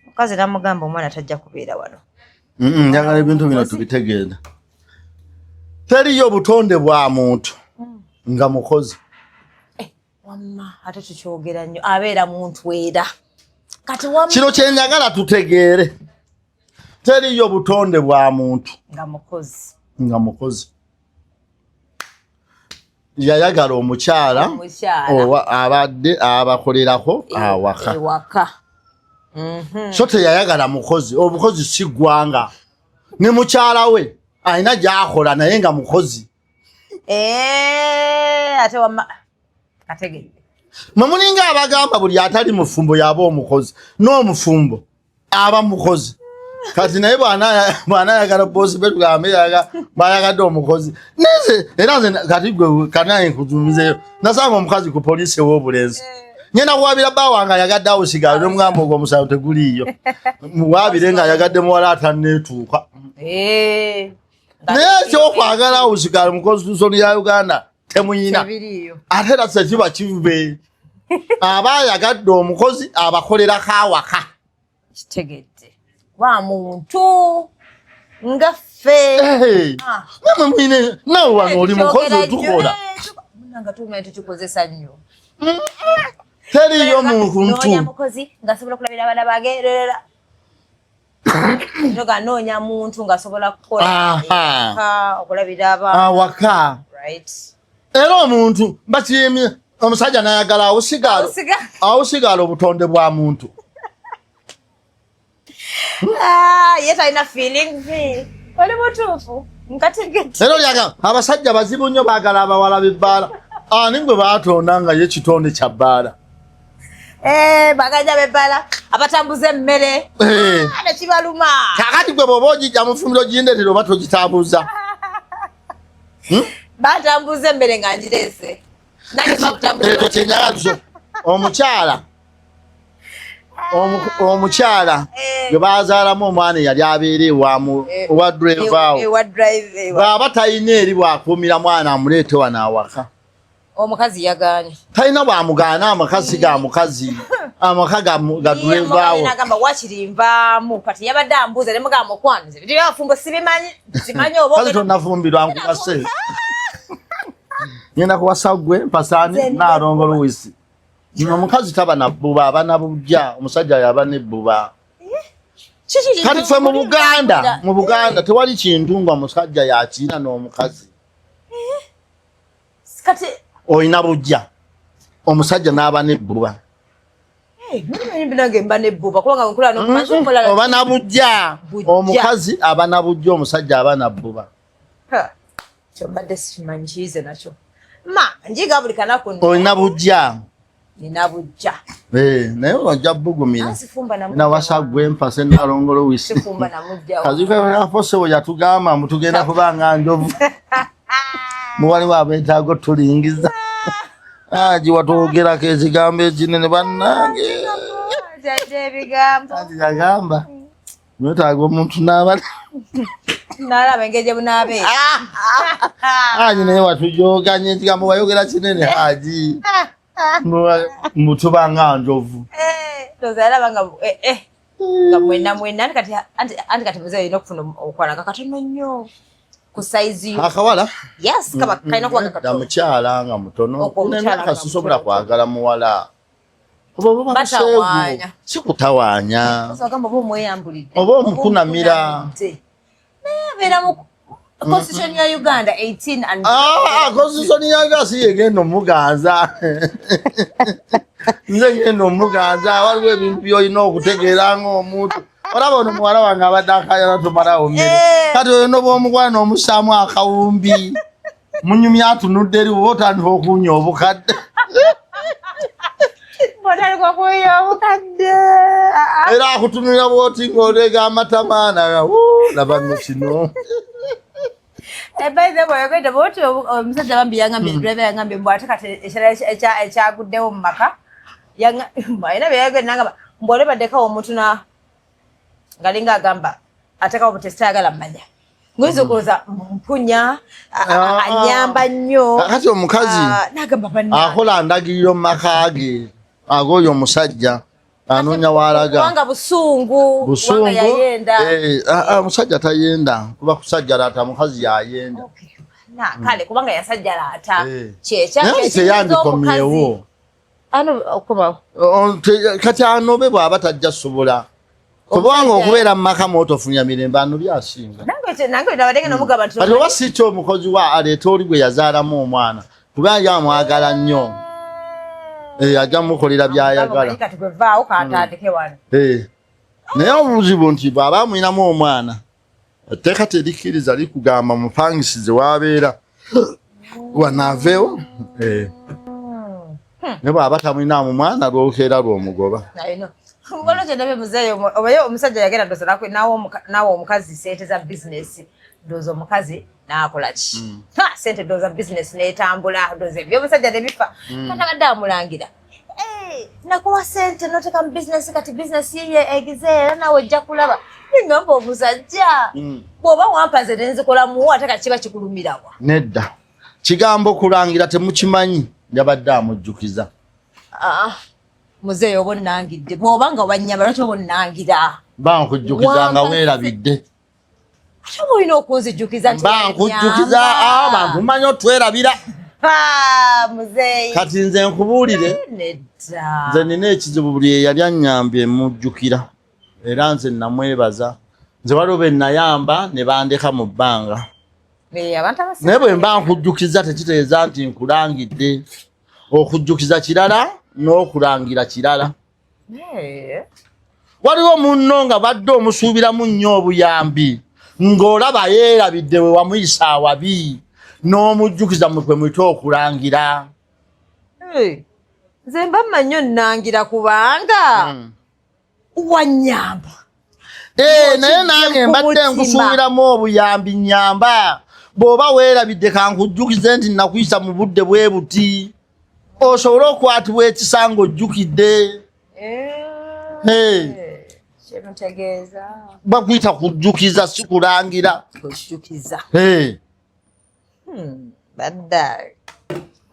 omukazi n'amugamba omwana tajja kubeera wano njagala ebintu bino tubitegeera teriyo obutonde bwa muntu nga mukozi wamma ate tukyogera nnyo abeera muntu era kati wamma kino kyenjagala tutegeere teriyo obutonde bwa muntu nga mukozi yayagala omukyala abadde abakolerako awaka so teyayagala mukozi obukozi si ggwanga ne mukyala we alina gy'akola naye nga mukozi ate wamma kategedde mwemulinga abagamba buli atali mufumbo yaba omukozi n'omufumbo aba mukozi kati naye bw'anayagala boosi be tugambe bayagadde omukozi neze era nze kati gwe kanaye nkuzumizeyo nasanga omukazi ku poliisi ew'obulenzi nyenda kuwabira bba wange ayagadde awo sigalo nomugamba ogwo omusawo teguliiyo muwabire nga ayagadde muwala atanneetuuka naye ekyokwagala awo sigalo mu konstitusoni ya Uganda temuyina ate era sekiba kive aba ayagadde omukozi abakolerako awaka kitegedde wa muntu nga ffe namwe mwine nawe wano oli mukozi tukola munanga tumanyi tukikozesa nnyo teriyo muntu mukozi ngasobola okulabira abaana bagerera ntoga noonya muntu ngasobola kukola okulabira abaana awaka era omuntu bakiyimye omusajja nayagala awusigala obutonde bwa muntu ye talina feeling oli mutuufu nkategedde era olyaga abasajja bazibu nnyo baagala abawala b'ebbaala ani gwe baatonda nga ye kitonde kya bbaala bagajja b'ebbaala abatambuza emmere nekibaluma kakati gwe bw'oba ogijja mu ffumiro gindeetera oba togitambuza batambuza emmere nga ngireese omukyala gwe bazaalamu omwana eyali abeera ewa drive awo bw'aba talina eri bwakuumira mwana amuleete wano awaka omukazi yagaanye talina bwamugaana amakazi ga mukazi amaka ga drive awo nagamba wakirinvaamu kati yabadde ambuuza ne mugamba okwanize biri abafumbo sibimanyi simanyi kazi tonafumbirwa nkubase ngenda kuwasa gwe mpasaani naalongo Luwisi omukazi taba na bbuba aba na bujja omusajja yaba nebbuba kati ffe mu Buganda tewali kintu nga omusajja yakiina n'omukazi kati olina bujja omusajja n'aba nebbuba oba na bujja omukazi aba na bujja omusajja aba na bbuba kyobadde sikimanyi kiyize nakyo ma njiga buli kanaku olina bujja nina bujja naye ojja bugumira nawasa gwe mpase naalongo Luwisi kazikafose we yatugamba mutugenda kubanga njovu muwaliwo abeetaago tulingiza giwatwogerako ekigambo ekinene bannange yagamba mwetaaga omuntu n'abali nalaba engeri gye bunaabe haji naye watujoganya ekigambo wayogera kinene haji mutubanga njovu nga mwena kati muzeeyo olina okufuna okwala kakatono nnyo ku saizi yo akawala yes kaba kalina kuba kakatono mukyala nga mutono omukyala kasusobora kwagala muwala batawaanya sikutawaanya agamba oba omweyambulidde oba omukunamira abeera mu constitution ya Uganda 18 and constitution ya Uganda si yegenda omuganza nze ngenda omuganza waliwo ebintu byolina okutegeera ng'omuntu olaba ono muwala wange abadde akayana tomalawo mmere kati oyo noba omugwala n'omussaamu akawumbi munyumya atunudde eri oba otandika okuwunya obukadde era akutunulira bwoti ng'oleega amatamaana labanno kino omusajja bambi yangambye driver yangambye mbw ate kati ekirala ekyaguddewo mu maka alina byeyagenda nagamba mbwole baddekawo omuntu ngalinga agamba atekawo butesi tayagala mmanya ngoyinza okuloza mpunya anyamba nnyo kati omukazi nagamba akola ndagiriro mu maka ge ag'oyo omusajja anoonya waalaga kubanga busungu yayenda omusajja tayenda kuba kusajjalaata mukazi yayenda kale kubanga yasajjalaata teyandikomyewo kati anobe bw'aba tajja sobola kubanga okubeera mu maka mootofunya mirembe ano byasinga kati oba si kyo omukozi wa aleeta oli gwe yazaalamu omwana kubanga yamwagala nnyo ajja mukolera byayagala naye obuzibu nti bw'aba amwinamu omwana etteeka terikkiriza likugamba mupangisize wabeera wanaaveewo ne bw'aba tamwinamu mwana lwokeera lw'omugoba obaye omusajja yagenda ndoza naawe omukazi sente za bizinesi ndoza omukazi nakola ki sente ndoza bizinesi netambula ndoza ebyomusajja nebifa kati abadde amulangira nakuwa sente noteka mu bizinesi kati bizinesi yiye egize era nawe ojja kulaba ningamba omusajja bw'oba wampaze nenzikola muwo ate kati kiba kikulumirawa nedda kigambo kulangira temukimanyi yabadde amujjukiza muzeeyo oba onnangidde bw'obanga obanyama lwaki oba onnangira bankujjukiza nga weerabidde ate oba olina okunzijjukiza bankujjukiza bantu manyi otwerabira muzeeyi kati nze nkubuulire nze nina ekizibu buli eyali annyambye mujjukira era nze namwebaza nze waliwo be nayamba ne bandeka mu bbanga naye bwe mba nkujjukiza tekitegeeza nti nkulangidde okujjukiza kirala n'okulangira kirala waliwo munno nga badde omusuubiramu nnyo obuyambi ng'olaba yeerabidde we wamuyisa awabi n'omujjukiza mutwe mwite okulangira nze mba mmanyo nnangira kubanga wanyamba naye nange mbadde nkusuubiramu obuyambi nnyamba bw'oba weerabidde kankujjukize nti nakuyisa mu budde bwe buti osobole okukwatibwa ekisanga ojjukidde bakuyita kujjukiza si kulangira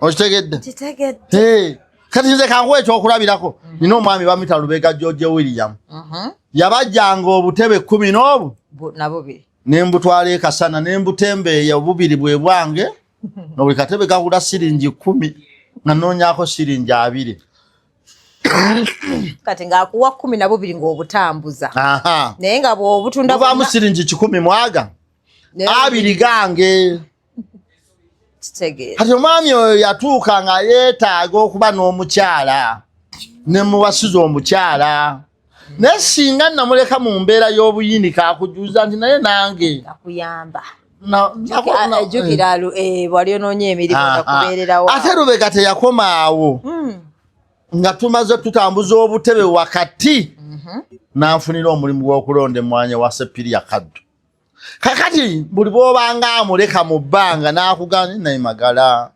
okitegedde kati nze kankuwa ekyokulabirako nina omwami bamuyita Lubega George William yabajjanga obutebe 10 n'obu nembutwala ekasana nembutembeeya obubiri bwe bwange nobuli katebe kagula siringi 10 nga noonyako siringi 2 kati ng'akuwa 12 ng'obutambuza naye nga bw'obutunda buvaamu siringi 10 mwaga 2 gange kati omwami oyo yatuuka nga yeetaaga okuba n'omukyala ne muwasiza omukyala naye singa namuleka mu mbeera y'obuyini kakujuza nti naye nange akuyamba ejjukira wali onoonya emirimu nakubeererawo ate Lubega teyakoma awo nga tumaze tutambuza obutebe wakati nanfunira omulimu gw'okulonda emmwanyi wa Sepiria Kaddu kakati buli bw'obanga amuleka mu bbanga n'akugana naye magala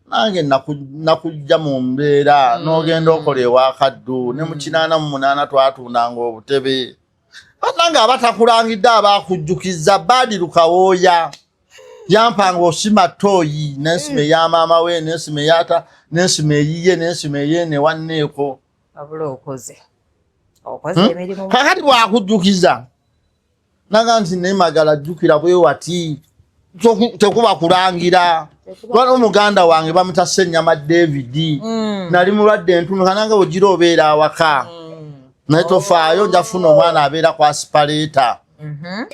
nange nakujja mu mbeera n'ogenda okola ewa Kaddu ne mu 88 twatundanga obutebe nange abatakulangidde abakujjukiza Badiru Kawooya yampanga osima toyi n'ensima ya maama we n'ensima yata n'ensima eyiye n'ensima eyene wanneeko abula okoze kakati bwakujjukiza naga nti nemagala jjukira bwe wati tekuba kulangira lwali omuganda wange bamuta Ssennyama David nali mulwadde entunuka nange ogira obeera awaka naye tofaayo njafuna omwana abeera ku aspirata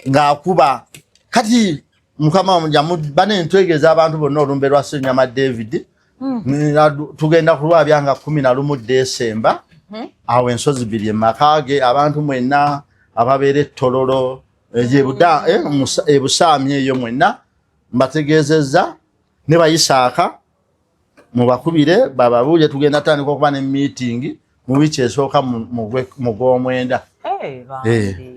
ng'akuba kati mukama bane ntwegeza abantu bonna olumbe lwa Ssennyama David tugenda kulwabya nga 11 Desemba awo ensozi biri emakage abantu mwenna ababeera ettololo ebusaamye eyo mwenna mbategeezezza ne bayisaaka mubakubire bababuulye tugenda tandika okuba ne meeting mu wiiki esooka mu gw'omwenda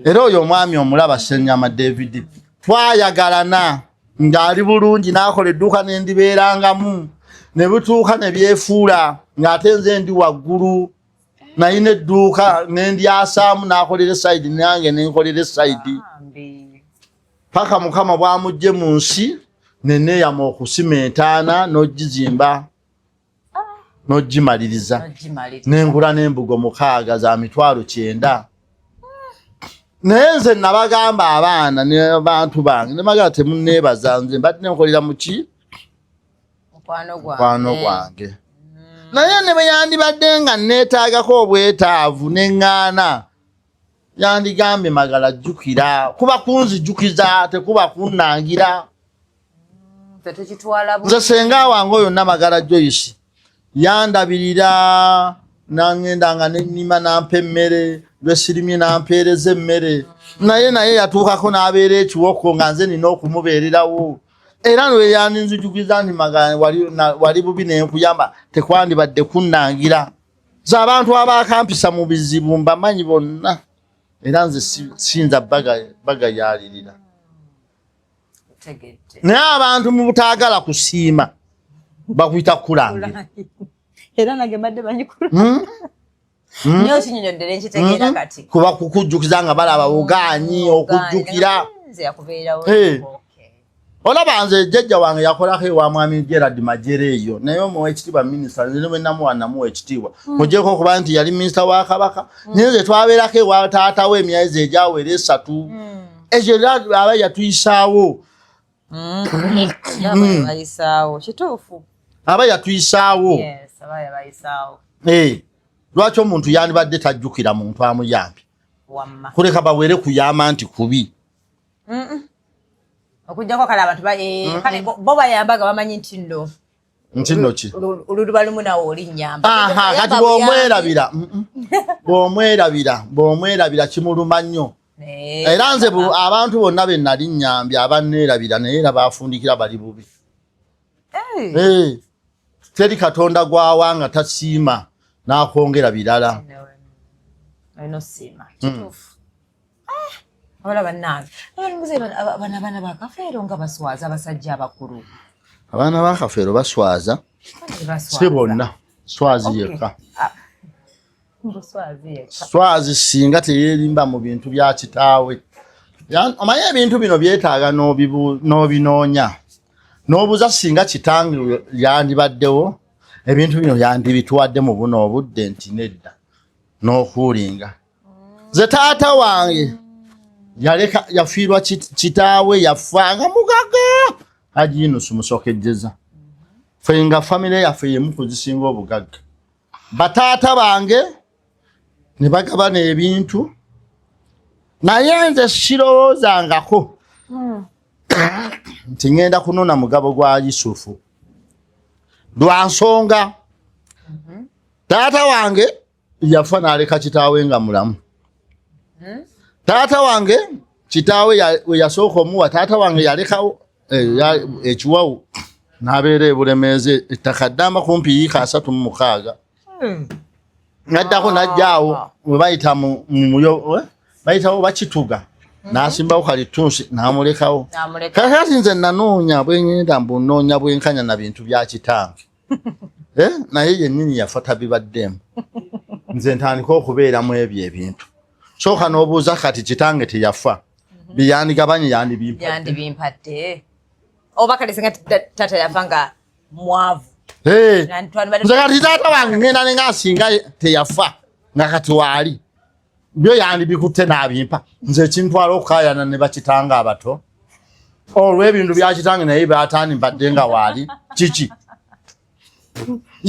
era oyo omwami omulaba Ssennyama David twayagalana ng'ali bulungi n'akola edduuka n'endibeerangamu ne butuuka ne byefuula ng'ate nze ndi waggulu nayina edduuka n'endyasaamu n'akolera esayidi nange n'enkolera esayidi paka mukama bwamugje mu nsi neneeyama okusima entaana n'ogizimba n'ogimaliriza n'engula n'embugo 6 za mitwalo 9 naye nze nabagamba abaana n'abantu bange nemagala temunneebaza nze mbadde nenkolera muki mukwano gwange naye ne bwe yandibadde nga neetaagako obwetaavu neŋŋaana yandigambye magala jjukira kuba kunzijjukiza tekuba kunnangira nze senga wange oyo Namagala Joyce yandabirira nangendanga nennima nampa emmere lwesirimye nampeereza emmere naye yatuukako n'abeera ekiwoko nga nze nina okumubeererawo era lwe yandinzijukiza nti Magala wali bubi nenkuyamba tekwandibadde kunnangira ze abantu abakampisa mu bizibu mbamanyi bonna era nze siyinza bagayalirira naye abantu mu butaagala kusiima bakuyita kulangira era nage mbadde banyikula niyo kinyonyodere nkitegeera kati kuba kukujjukiza nga balaba bugaanyi okujjukira olaba nze jjajja wange yakolako ewa mwami Gerard Majere eyo naye omuwa ekitiibwa minisita nze bwe namuwa ekitiibwa ogyeko okuba nti yali minisita wa Kabaka naye nze twabeerako ewa taatawo emyezi egyawera 3 ekyo era aba yatuyisaawo kituufu aba yatuyisaawo lwaki omuntu yandibadde tajjukira muntu amuyambye kuleka bawere kuyamba nti kubi okujjako kale abantu kale bo bayambaga bamanyi nti nno ki oluba lumu nawo olinnyamba kati bw'omwerabira kimuluma nnyo era nze abantu bonna be nali nnyambye abanneerabira naye era baafundikira bali bubi teri Katonda gwawanga tasiima n'akwongera birala abaana bakafeero nga baswaza abasajja abakulu abaana bakafeero baswaza si bonna swazi yekka swazi singa teyeerimba mu bintu bya kitaawe omanyi ebintu bino byetaaga n'obinoonya n'obuuza singa kitange yandibaddewo ebintu bino yandibituwadde mu buno obudde nti nedda n'okuulinga ze taata wange yafiirwa kitaawe yafa nga mugagga Haji Yunus Musokejjeza ffe nga famire yaffe yemu kuzisinga obugagga bataata bange ne bagabana ebintu naye nze sirowoozangako nti ngenda kunona mugabo gwa Yusufu lwa nsonga taata wange yafa n'aleka kitaawe nga mulamu taata wange kitaawe we yasooka omuwa taata wange yalekawo ekiwawu n'abeera ebulemeezi ettaka ddamba kumpi yiika 36 ngaddako najjaawo we bayita bayitawo bakituga n'asimbawo kalitunsi n'amulekawo kakati nze nanoonya bwengenda mbunoonya bwenkanya na bintu bya kitange naye yennyini yafa tabibaddemu nze ntandika okubeeramu ebyo ebintu sooka n'obuuza kati kitange teyafa byeyandigabanye yandibimpadde oba kale singa tata yafa nga mwavu nze kati taata wange ngenda nenga asinga teyafa nga kati waali byo yandi bikutte nabimpa nze kintwala okukayana ne bakitanga abato olw'ebintu byakitange naye batani mbadde nga waali kiki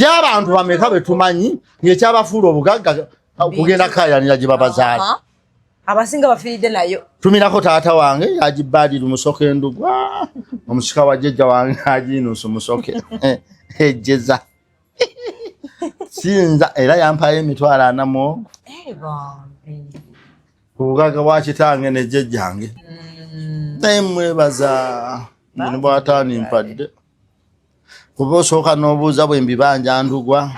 y'abantu bameka betumanyi ng'ekyabafuula obugagga kugenda kayanira gye babazaala abasinga bafiiridde nayo tumirako taata wange yagibbaadira musoke endugwa omusika wa jjajja wange agiinusa musoke ejjeza sinza era yampayo emitwalo 40 ku bugagga bwa kitange ne jjajjange naye mwebaza bino bwataani mpadde kuba osooka n'obuuza bwe mbibanja ndugwa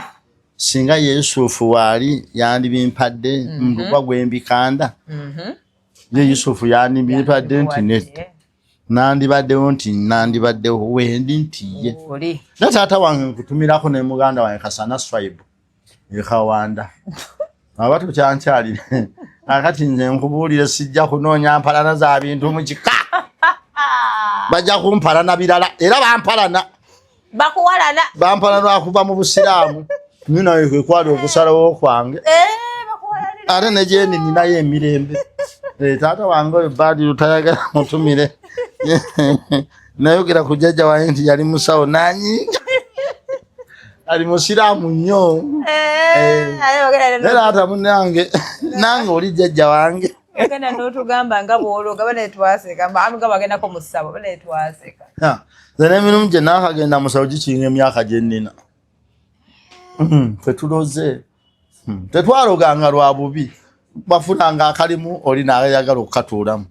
singa Yusufu waali yandibimpadde ndugwa gwe mbikanda ye Yusufu yandibimpadde nti net nandibaddewo nti nandibaddewo wendi ntiye na taata wange nkutumirako ne muganda wange Kasana Swibe ekawanda abato kyankyalire akati nze nkubuulire sijja kunoonya mpalana za bintu mu kika bajja kumpalana birala era bampalana bakuwalana bampalana akuva mu busiraamu nina kwe kwali okusalawo kwange ate ne gye ninayo emirembe taata wange oyo Badru tayagala mutumire nayogera ku jjajja wange nti yali musawo nanyinga ali musiraamu nnyo era ata munange nange oli jjajja wange ogenda n'otugamba nga bw'ologa banetwaseka nga bagendako mu ssabo banetwaseka nze n'emirimu gye naakagenda musawo gikinga emyaka gye nnina fetuloze tetwaloganga lwa bubi bafunanga akalimu oli naayagala okukatuulamu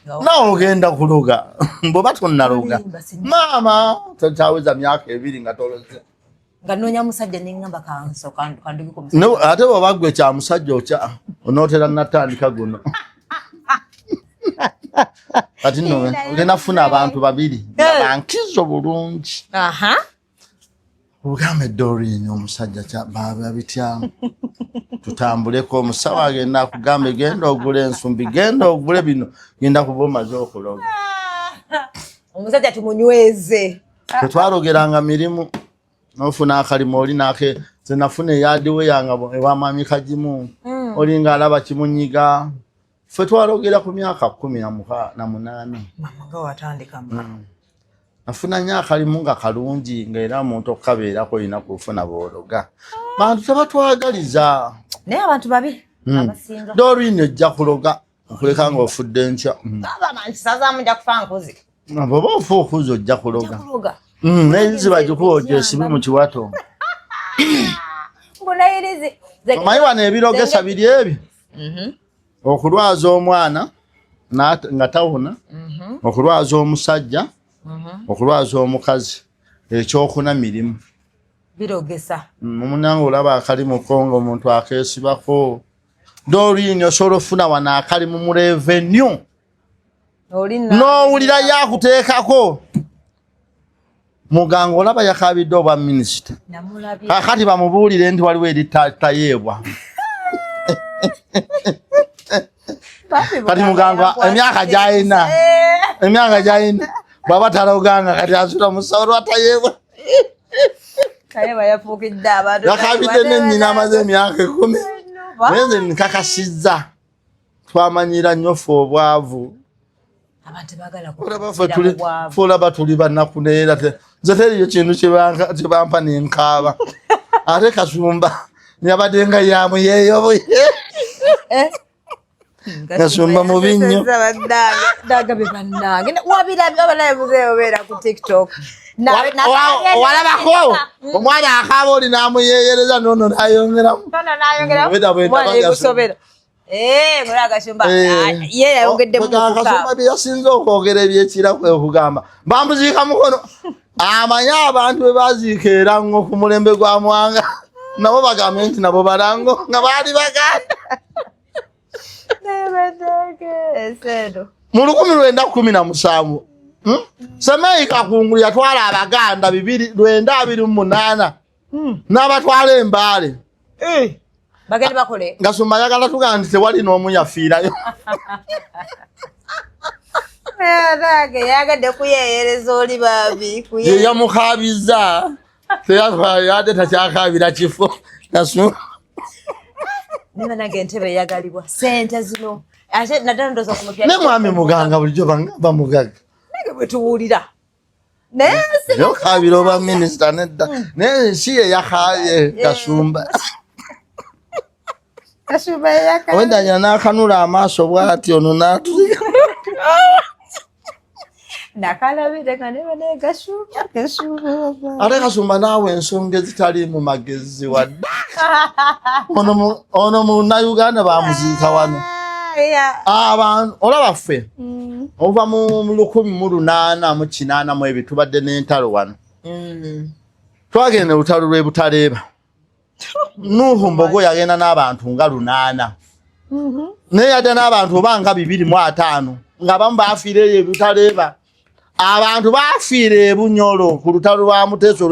nawe ogenda kuloga bw'oba tonnaloga maama tetaweza myaka 2 nga toloze nga noonya musajja neŋŋamba kanso kandugiko ate bw'oba ggwe kya musajja okya onootera natandika guno kati nno ogenda funa abantu 2 nga bankizo bulungi obugambe Doreen omusajja babityamu tutambuleko omusawo agenda akugamba genda ogule ensumbi genda ogule bino genda kuba omaze okuloga omusajja tumunyweze tetwalogeranga mirimu nofuna akalimu oli nake zenafuna eyadiwe yanga ewamami kagimu oli nga alaba kimunyiga ffe twalogera ku myaka 18 mama nga watandika nafuna nnyo akalimu nga kalungi ng'era omuntu okukabeerako olina kufuna bw'ologa bantu tebatwagaliza naye abantu babi abasinga Doreen ojja kuloga okuleka ng'ofudde nkya sazaamu nja kufa nkuzi bw'oba ofa okuza ojja kuloga n'erizi bagikuwa ojja esibi mu kiwato omanyi wano ebirogesa biri ebyo okulwaza omwana nga tawuna okulwaza omusajja okulwaza omukazi ekyokuna mirimu birogesa munange olaba akalimu ko nga omuntu akeesibako Doreen osobola ofuna wano akalimu mu revenue n'owulira yakuteekako muganga olaba yakabidde obwa minisita kakati bamubuulire nti waliwo eri tayeebwa kati muganga emyaka gyayina baba taloganga kati asula musawo lwatayeebwa yakabidde nennyina amaze emyaka 10 nenze nkakasizza twamanyira nnyo ffe obwavu olaba tuli bannaku neera nze teriyo kintu kyebampa nenkaaba ate Kasumba yabadde nga yamuyeeyo Kasumba mubi nnyo walabako omwana akaaba oli n'amuyeeyereza nono nayongeramu Kasumba bye yasinza okwogera ebyekira kwe kugamba bamuziika mukono amanye abantu bwe baziika era ngo ku mulembe gwa Mwanga nabo bagambe nti nabo balango nga baali baganda mu 1917 Semei Kakungu yatwala abaganda 928 n'abatwala embaale bagende bakole Kasumba yagala tugamba nti tewali n'omu yafiirayo yagadde kuyeeyereza oli babi ye yamukaabiza yade takyakaabira kifo Niba nange entebe yagalibwa sente zino. Ate nadala ndoza kumupya. Ne mwami muganga bulijjo bangamba mugaga. Nage bwe tuwulira. Naye yo kabiro ba minister nedda. Ne siye yahaye Kasumba. Kasumba yaka. Wenda yana kanula amaaso bwati ono natulika. Nakalabire kaneba ne Kasumba. Ate Kasumba nawe ensonga ezitali mu magezi wadde. Ono mu Uganda bamuziika wano. Abantu olaba ffe. Ova mu 1880 mu ebitu badde n'entalo wano. Twagenda olutalo lw'e Butaleeba. Nuhu Mbogo yagenda n'abantu nga 8. Naye yadde n'abantu oba nga 205 nga bamu baafiire e Butaleeba. Abantu baafiira e Bunyoro ku lutalo lwa Muteesa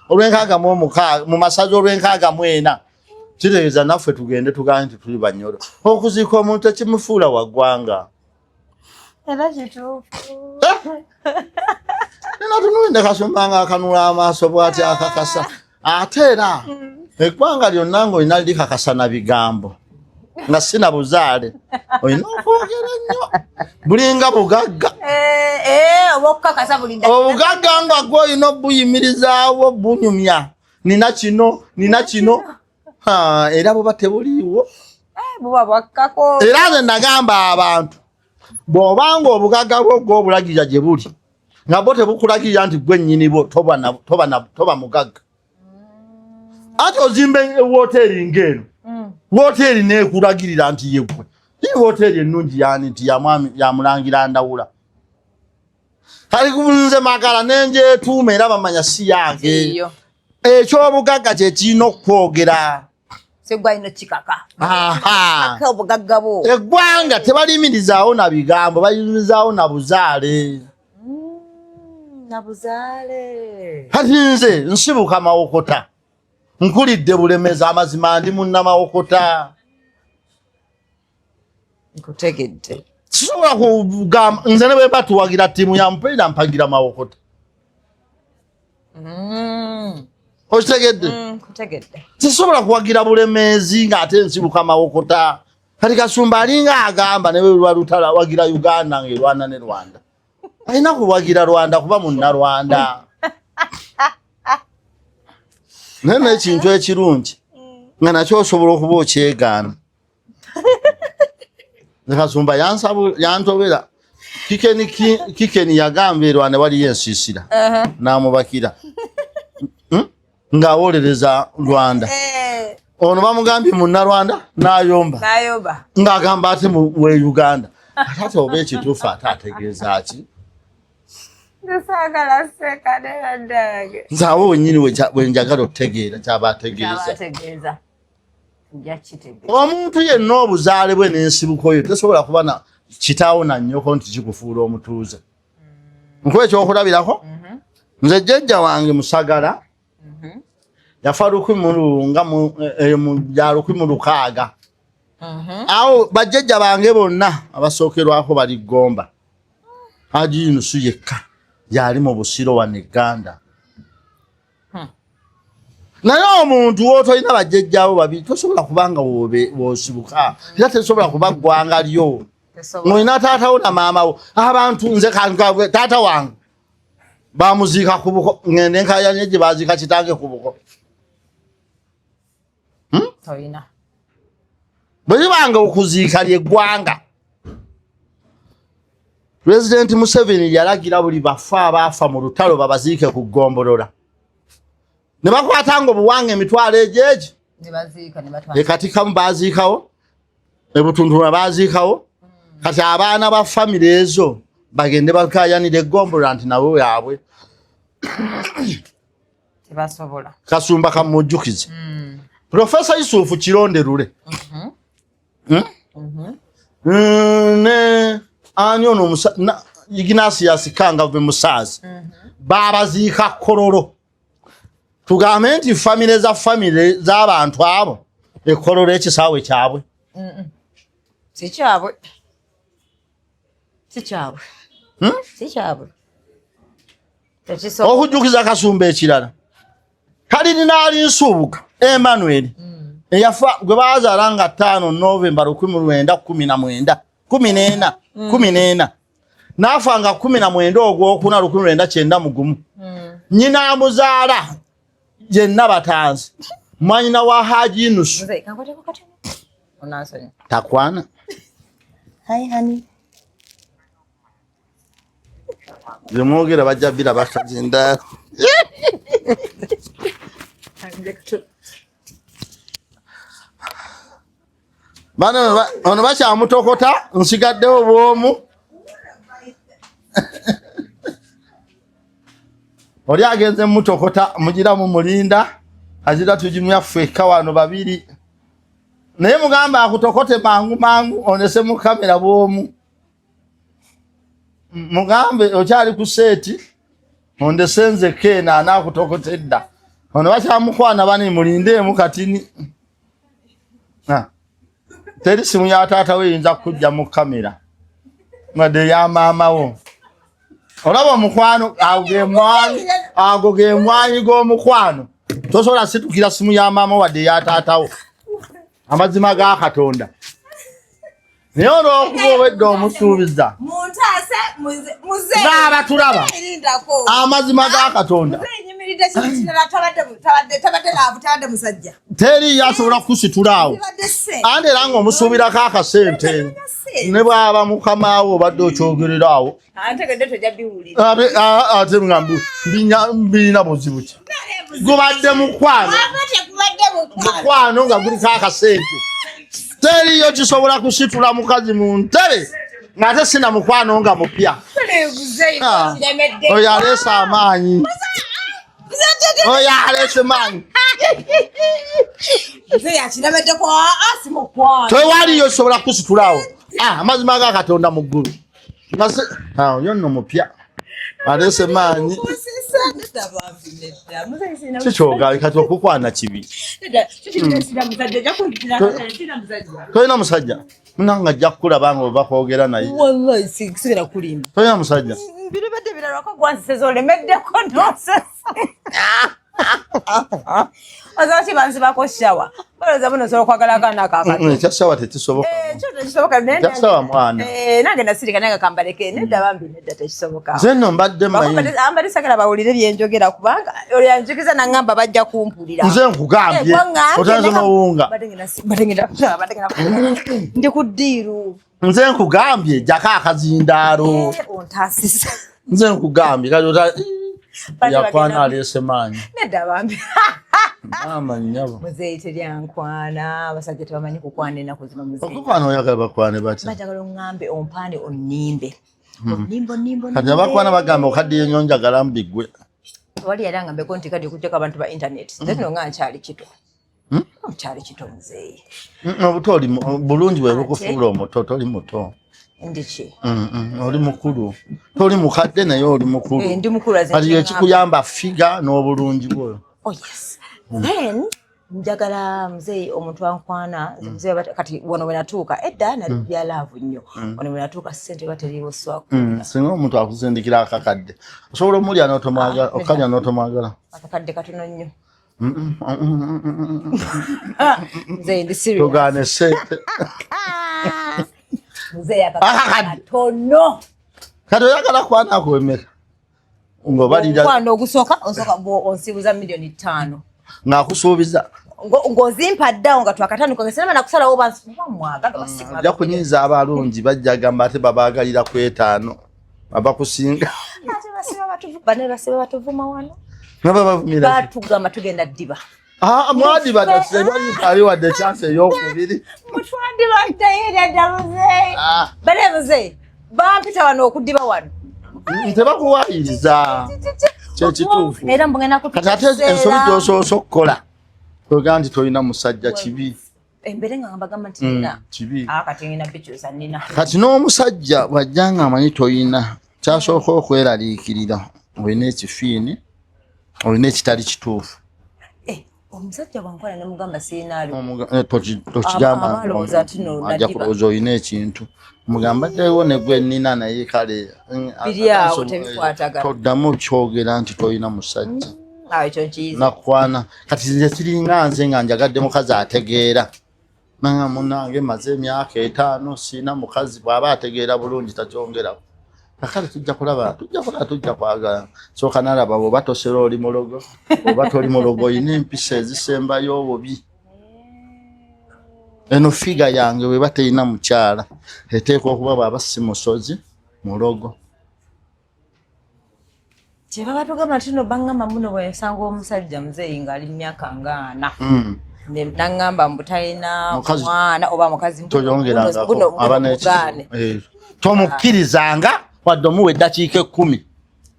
olw'enkaaga mu masaza olw'enkaaga kitegeeza naffe tugende tugambe nti tuli Banyoro. Okuziika omuntu ekimufuula wa ggwanga. Era kituufu. Nina tunuulidde Kasumba nga akanula amaaso bw'ati akakasa. Ate era eggwanga lyonna ng'olina likakasa na bigambo. Nga sina buzaale. Olina okwogera nnyo. Bulinga bugagga. Oba okukakasa bulinda. Obugagga nga gw'olina obuyimirizaawo bunyumya. Nina kino. Era buba tebuliiwo. Buba bwakkako. Era nze nagamba abantu bw'obanga obugagga bwo gw'obulagirira gye buli nga bo tebukulagirira nti gwe nnyini bo toba mugagga. Ate ozimba wooteeri ng'eno wooteeri neekulagirira nti yeggwe iyi wooteeri ennungi yani nti ya Mulangira Ndawula. Kali nze magala nenjetuuma era bamanya si yange. Eky'obugagga kye kirina okwogera. Segwalina kikaka. Kaka obugagga bo. Eggwanga tebalimirizawo na bigambo bayimirizaawo na buzaale. Na buzaale. Kati nze nsibuka Mawokota. Nkulidde Bulemeza amazima ndi munnamawokota. Nkutegedde. Sisobola kugamba nze ne bwe batuwagira ttiimu ya mupiira mpagira Mawokota. Okitegedde? Nkutegedde. Sisobola kuwagira Bulemezi ng'ate nsibuka Mawokota. Kati Kasumba alinga agamba ne bwe lwalutala wagira Uganda ng'erwana ne Rwanda. Alina kuwagira Rwanda kuba munnarwanda. Nene ekintu ekirungi nga nakyo osobola okuba okyegaana. Kasumba yantobera kikeni yagamba erwane waliyo ensiisira n'amubakira ng'awolereza Rwanda. Ono bamugambye munnarwanda n'ayomba ng'agamba ate we Uganda. Ate oba ekituufu ate ategeeza ki? Ndasagala seka ndage. Nzawo wennyini we njagala otegeera kyaba ategeeza. Omuntu yenna obuzaale bwe n'ensibuko yo tesobola kuba na kitaawo na nnyoko nti kikufuula omutuuze. Nkuba ekyokulabirako nze jjajja wange Musagala yafa 1600. Awo bajjajja bange bonna abasookerwako bali Gomba. Haji Yunusu yekka yali mu Busiro wa Uganda. Naye omuntu w'otolina bajjajjaawo babiri tosobola kubanga w'osibuka era tesobola kuba ggwanga lyo. Ng'olina taatawo na maamawo. Abantu nze taata wange bamuziika ku buko ngende nkayanye gye baziika kitange ku buko. Bwe libanga okuziika ly'eggwanga. President Museveni yalagira buli bafa abaafa mu lutalo babaziike ku Ggombolola. Ne bakwatanga obuwanga emitwalo egyegi. Kati kamu baaziikawo. Ebutundula baaziikawo. Kati abaana ba famire ezo bagende bakayanira Ggombolola nti nabo yaabwe. Tebasobola. Kasumba kamujjukize. Professor Yusufu Kironde-Lule. Ne anyono Ignatius Kangave Musazi. Babaziika Kololo. Tugambe nti famire z'abantu abo Kololo ekisaawe kyabwe. Si kyabwe. Okujjukiza Kasumba ekirala. Kali ninaali Nsubuga Emmanuel eyafa gwe bazaala nga 5 November 1914 n'afa nga 19 ogwokuna 1991 nyina amuzaala yenna batanzi mwanyina wa Haji Nusu takwana hi honey zemwogera bajja bira bakazinda bano ono bakyamutokota nsigaddewo bwomu oli agenze mutokota mugira mu mulinda azira tujimya ffeka wano babiri naye mugamba akutokote mangu onese mu kamera bwomu mugambe okyali ku seti ondesenze kena anakutokotedda ono bakyamukwana bani mulindeemu katini teri simu ya taata we yinza kujja mu kamera ngade ya maama wo olaba mukwano ago ge mwanyi go mukwano tosobola situkira simu ya maama wadde ya taata wo amazima ga Katonda naye olwokuba obedde omusuubiza muze n'abatulaba amazima ga Katonda teri yasobola kusitulaawo andi era ng'omusuubirako akasente ne bwaba mukamaawo obadde okyogereraawo ate mbirina buzibu ki gubadde mukwano nga guliko akasente teriyo kisobola kusitula mukazi mu ntebe ng'ate sina mukwano nga mupya oyo aleese amaanyi oyo aleese maanyi tewaliyo kisobola kusitulawo amazima ga Katonda mu ggulu oyo nno mupya aleese maanyi kikyoga kati okukwana kibi tolina musajja munanga ajja kukulaba nga oba kwogera naye tolina musajja Ozachi bansi bako shawa. Baloza buno solo kwagala kana kaka. Shawa tekisoboka. Tekisoboka nenda. Shawa mwana. Nange nasirika nanga kambaleke nedda bambi nedda tekisoboka. Zeno mbadde mayi. Ambali sakala bawulire byenjogera kubanga oli yanjikiza nangamba bajja kumpulira. Nze nkugambye. Otanze mawunga. Badengera. Ndi kudiru. Nze nkugambye jaka akazindaaro. Ontasisa. Nze nkugambye kati yakwana alese maanyi. Nedda bambi. Mama nyabo. Muzeyi teryankwana abasajja tebamanyi kukwana ennaku zino muzeyi. Okukwana oyagala bakwane bati. Bajagala oŋŋambe ompande onnimbe. Onnimbo. Kati abakwana bagamba okadde yenyo njagala mbigwe. Wali yali angambeko nti kati okuteeka abantu ba internet. Nze kino nga nkyali kito. Nkyali kito muzeyi. Obuto oli bulungi bwe bukufuula omuto toli muto. Ndiki. Oli mukulu. Toli mukadde naye oli mukulu. Ndi mukulu aze. Kati ekikuyamba figa n'obulungi bwo. Oh yes. Then njagala muzeyi omuntu ankwana muzeyi kati wano wenatuuka edda nali bya laavu nnyo wano wenatuuka ssente bateriiwo swako singa omuntu akuzindikira akakadde osobola omulya n'otomwagala okkalya n'otomwagala akakadde katono nnyo muzeyi ndi serious togaane ssente muzeyi akakadde katono kati oyagala kwanako emeka ng'obalira omukwano ogusooka osooka onsibuza $5,000,000 ng'akusuubiza ng'ozimpa ddawo nga twakatandika ngesinaba nakusalawo bamwagala basiga ajja kunyiiza abalungi bajja gamba ate babaagalira ku 5 abakusinga ate basiba batuvuma wano naba bavumira batugamba tugenda ddiba mwadiba tasebali wadde chance ey'okubiri mutwandibaddayo muzeyi bale muzeyi bampita wano okuddiba wano tebakuwaayiriza kyekituufu era mbugenda kati ate ensobi gy'osoose okukola toga nti tolina musajja kibi embere nga mbagamba nti nina kibi kati ngina bikyusa nina kati n'omusajja bw'ajja nga amanyi toyina kyasooka okweraliikirira olina ekifiini olina ekitali kituufu omusajja bwankola ne mugamba siinaali tokigamba ajja kulowooza olina ekintu mugamba ddewo ne gwe nnina naye kale biri awo tebikwatagana toddamu kyogera nti tolina musajja ekyo kiyiza nakwana kati nze siringa nze nga njagadde mukazi ategeera nanga munange maze emyaka 5 sina mukazi bw'aba ategeera bulungi takyongerako kakale tujja kwagala soka nalaba bw'oba tosera oli mulogo oba toli mulogo oyina empisa ezisembayo obubi eno figa yange weba teyina mukyala eteekwa okuba bw'aba si musozi mulogo kyebaba tugamba tino bangamba muno bwensanga omusajja muzeeyi ng'ali myaka nga 4 nangamba mbutalina mwana oba mukazi toyongerangako tomukkirizanga wadde omuwa eddakiika 10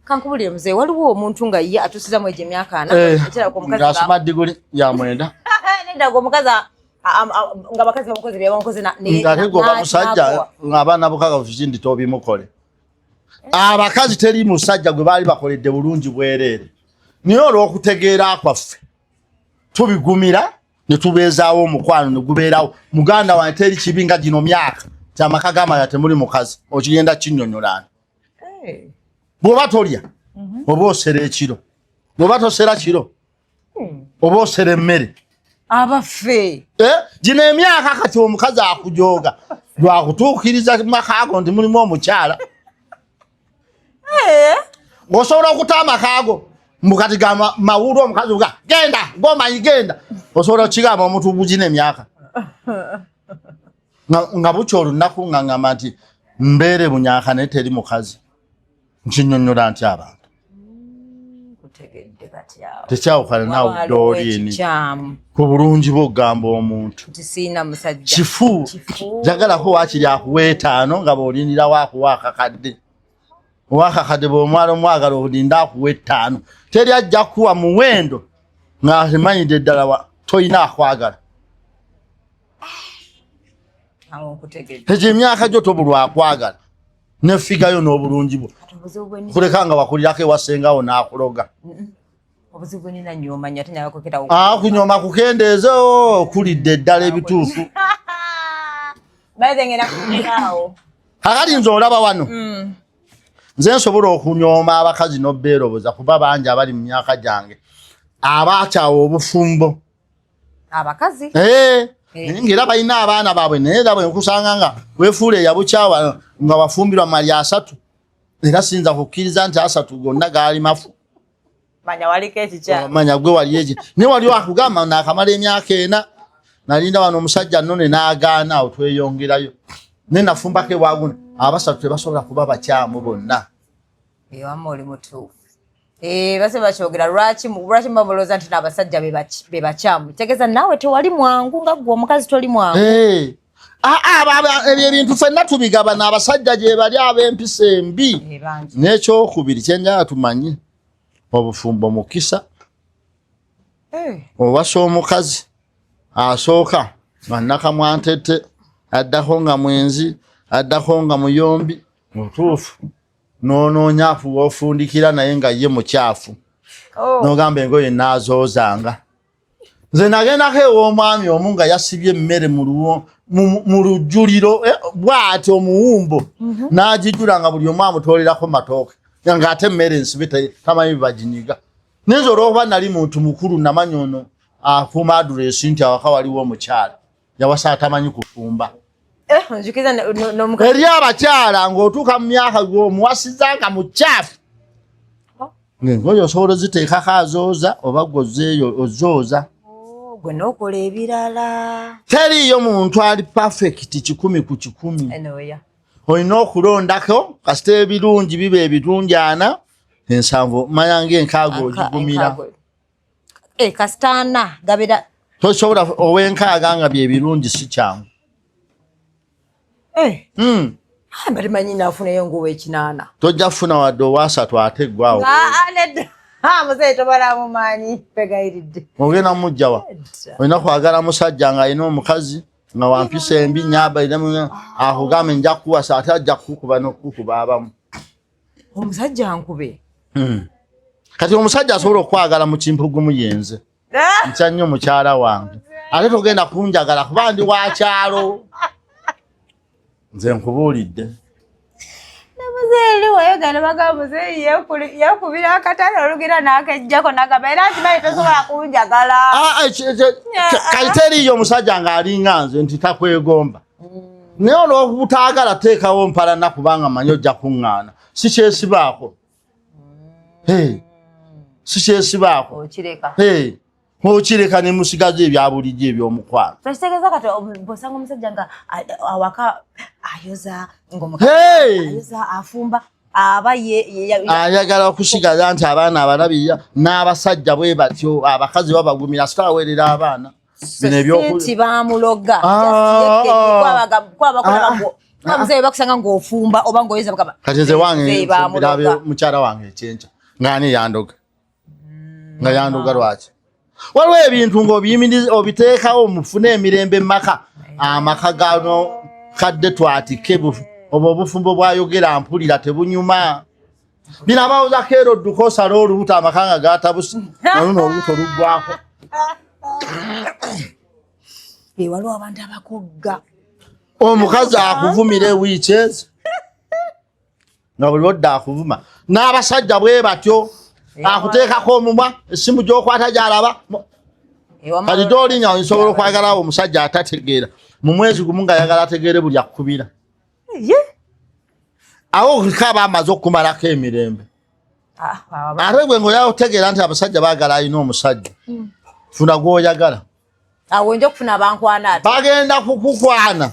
kankubulire muzeeyi waliwo omuntu nga ye atusizamu egyo emyaka 4 ng'asoma diguli ya mwenda nedda omukazi nga bakazi bamukozi byebamukozi ng'ate gwoba musajja ng'abaana bukakafu kindi tobimukole abakazi teri musajja gwe baali bakoledde bulungi bwereere naye olw'okutegeera kwaffe tubigumira ne tubeezaawo omukwano ne gubeerawo muganda wange teri kibi nga gino myaka kyamaka gamaya temuli mukazi okigenda kinnyonnyolana bw'oba tolya oba osera ekiro bw'oba tosera kiro oba osera emmere abaffe gino emyaka kati omukazi akujooga lwakutuukiriza makaago nti mulimu omukyala osobola okuta amakaago mbukati ga mawulu omukazi uga genda gomanyi genda osobola okigamba omuntu gugina emyaka nga bukya olunaku nga ngamba nti mbeere bunyaka naye teri mukazi nkinyonnyola nti abantu tekyawukana nawe doliini ku bulungi bw'okugamba omuntu kifu jagalako waakiri akuwa 5 nga bw'olindira waakuwa akakadde wakakadde bw'omwala omwagala olinda akuwa 5 teri ajja kuwa muwendo ng'amanyidde ddala toyina akwagala ekyo emyaka gyo tobulwa akwagala nefigayo n'obulungi bwo kuleka nga wakulirako ewasengawo n'akuloga kunyoma kukendeeze okulidde eddala ebituufu kakati nze olaba wano nze nsobola okunyooma abakazi n'obbeeroboza kuba bangi abali mu myaka gyange abakyawa obufumbo abakazi ng'era balina abaana baabwe naye era bwe nkusanga nga weefuula eyabukyawa nga wafumbirwa mali 3 era siyinza kukkiriza nti 3 gonna gaali mafu manya gwe wali eki naye wali wakugamba naakamala emyaka 4 nalinda wano omusajja nnone n'agaana awo tweyongerayo ne nafumbako ewaguna 3 tebasobola kuba bakyamu bonna ewamma oli mutuufu base bakyogera lwaki mubaboloza nti n'abasajja be bakyamu tegeeza naawe tewali mwangu nga gwe omukazi toli mwangu ebyo ebintu ffenna tubigaba n'abasajja gye bali ab'empisa embi n'ekyokubiri kyenjala tumanyi obufumbo mukisa owasa omukazi asooka nga nakamwantette addako nga mwenzi addako nga muyombi mutuufu n'onoonya afuwa ofundikira naye nga ye mukyafu n'ogamba engoye naazoozanga nze nagendako ew'omwami omu nga yasibye emmere mu lujjuliro bw'ati omuwumbo n'agijjula nga buli omu amutoolerako matooke ng'ate emmere ensibe tamanyi bibaginyiga nayinza olw'okuba nali muntu mukulu namanya ono akuuma aduresi nti awaka waliwo omukyala yawasa atamanyi kufumba eri abakyala ng'otuuka mu myaka gw'omuwasiza nga mukyafu ng'engoye osobola oziteekako azooza oba gwozeeyo ozooza gwe n'okola ebirala teriiyo muntu ali perfect 100 ku 100 olina okulondako kasita ebirungi biba ebirungi 7 manya ng'enkaaga ogigumira kasita 4 gabira tosobola ow'enkaaga nga bye birungi si kyangu mbali manyi nafunayo nguwa 8 tojja kufuna wadde owa 3 ate gwawo muzeeyi tobala mumanyi pegairidde ogenda mumugjawa olina kwagala musajja ng'alina omukazi nga wampisa embi nyabairemu akugambe nja kuwasa ate ajja kukuba n'okukuba abamu omusajja ankube kati omusajja asobola okwagala mu kimpugumu yenze ntya nnyo mukyala wange ate togenda kunjagala kuba ndi wakyalo nze nkubuulidde muzeeli wayogala baga muzeeli yakubira akatale olugira n'akejjako n'agamba era nti bali tosobola kunjagala. Kayite eriyo omusajja ng'alinga nze nti takwegomba. Naye olw'obutaagala teekawo mpalana kubanga manyi ojja kuŋŋaana. Si kyesibaako. Si kyesibaako. Okireka ne musigaza ebya bulijjo eby'omukwano. Tukitegeeza kati bw'osanga omusajja nga awaka ayoza ng'omukazi afumba aba ayagala okusigaza nti abaana abalabirira n'abasajja bwe batyo abakazi babagumira sitaweerera abaana. Bino ebyokulya bamuloga muzeeyi bakusanga ng'ofumba oba ng'oyoza mukama. Kati nze wange nfumbira mukyala wange ekyenkya ng'ani yandoga nga yandoga lwaki. Waliwo ebintu ng'obiyimiriza obiteekawo mufune emirembe maka amaka gano kadde twatike oba obufumbo bwayogera mpulira tebunyuma. Bino abawuza keero odduka osala olubuto amaka nga gatabusi naluno olubuto luggwako. Waliwo abantu abakugga. Omukazi akuvumira ewiiki ezi nga buli lwodde akuvuma n'abasajja bwe batyo. Akuteekako omumwa essimu gy'okwata gy'alaba. Kati toolinya nsobola okwagalawo omusajja atategeera mu mwezi gumu ng'ayagala ategeere buli akkubira. Awo kaba amaze okumalako emirembe. Ate gwe ng'oyala otegeera nti abasajja baagala alina omusajja. Funa gw'oyagala. Awo nja okufuna abankwana ate. Bagenda kukukwana.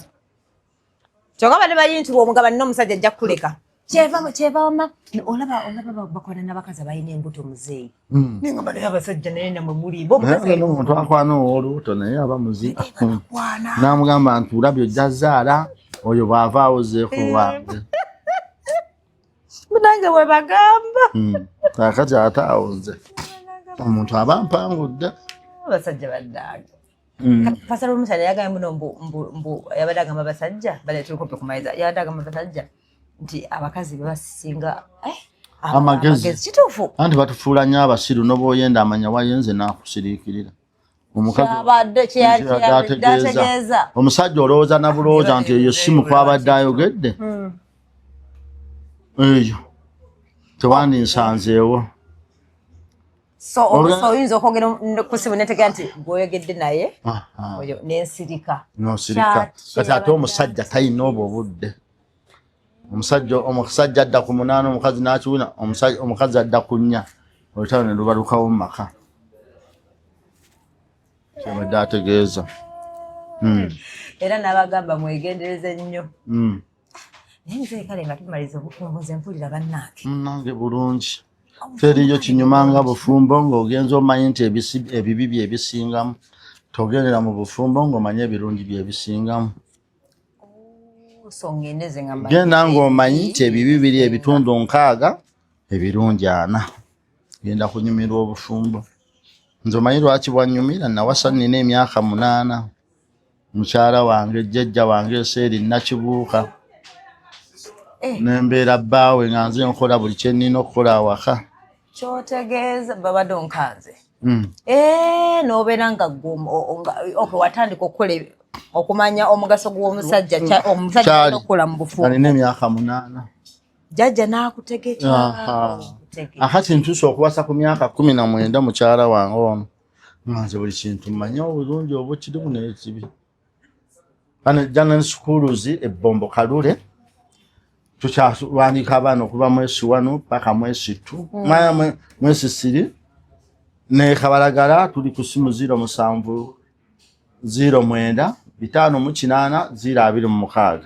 Kyokka bali bayi nti bw'omugaba nina omusajja ajja kukuleka. Kyeva wama olaba bakwana n'abakazi abalina embuto muzeeyi. Nengamba naye abasajja naye namwe mulimba omuntu akwana olubuto naye aba muziika. N'amugamba nti olabye ojja zaala oyo bw'ava awozeeko wange. Munange bwe bagamba. Kaakati ate awoze. Omuntu aba mpangudde. Abasajja baddaga. Pasalo omukyala yagamba muno mbu yabadde agamba abasajja bale tulikope kumaliza yabadde agamba abasajja nti abakazi bebasinga amagezi kituufu anti batufuula nnyo abasiru n'obwoyenda amanya wayenze n'akusiriikirira omukazi ategeeza omusajja olowooza na bulowooza nti eyo simu kwabadde ayogedde eyo tewandinsanzeewo so oyinza okwogera ku simu netegera nti gwoyogedde naye oyo n'ensirika kati ate omusajja talina obwo obudde. Omusajja adda ku 8 omukazi n'akiwuna omukazi adda ku 4 olutalo ne lubalukawo mu maka. Kyabadde ategeeza. Era n'abagamba mwegendereze nnyo. Naye nze kale nga tumaliza obufumbo nze mpulira bannange. Nange bulungi. Teriyo kinyuma nga bufumbo ng'ogenza omanyi nti ebibi bye bisingamu. Togendera mu bufumbo ng'omanye ebirungi bye bisingamu. Genda ng'omanyi nti ebibi biri ebitundu 6 ebirungi 4. Genda kunyumirwa obufumbo. Nze omanyi lwaki bwanyumira nawasa nina emyaka 8. Mukyala wange jjajja wange eseeri nakibuuka. Nembeera bbaawe nga nze nkola buli kye nnina okukola awaka. Kyotegeeza babadde onkanze. N'obeera nga watandika okukola okumanya omugaso gw'omusajja okukola mu bufumbo. Alina emyaka 8. Jjajja n'akutegeka. Akati ntuuse okuwasa ku myaka 19 mukyala wange ono. Nze buli kintu mmanyi obulungi obukirimu n'ekibi. Jana schools ebbombo kalule. Tukyawandika abaana okuva mwezi 1 paka mwezi 2. Mwezi 3 ne Kabalagala tuli ku simu 07 09 5 026.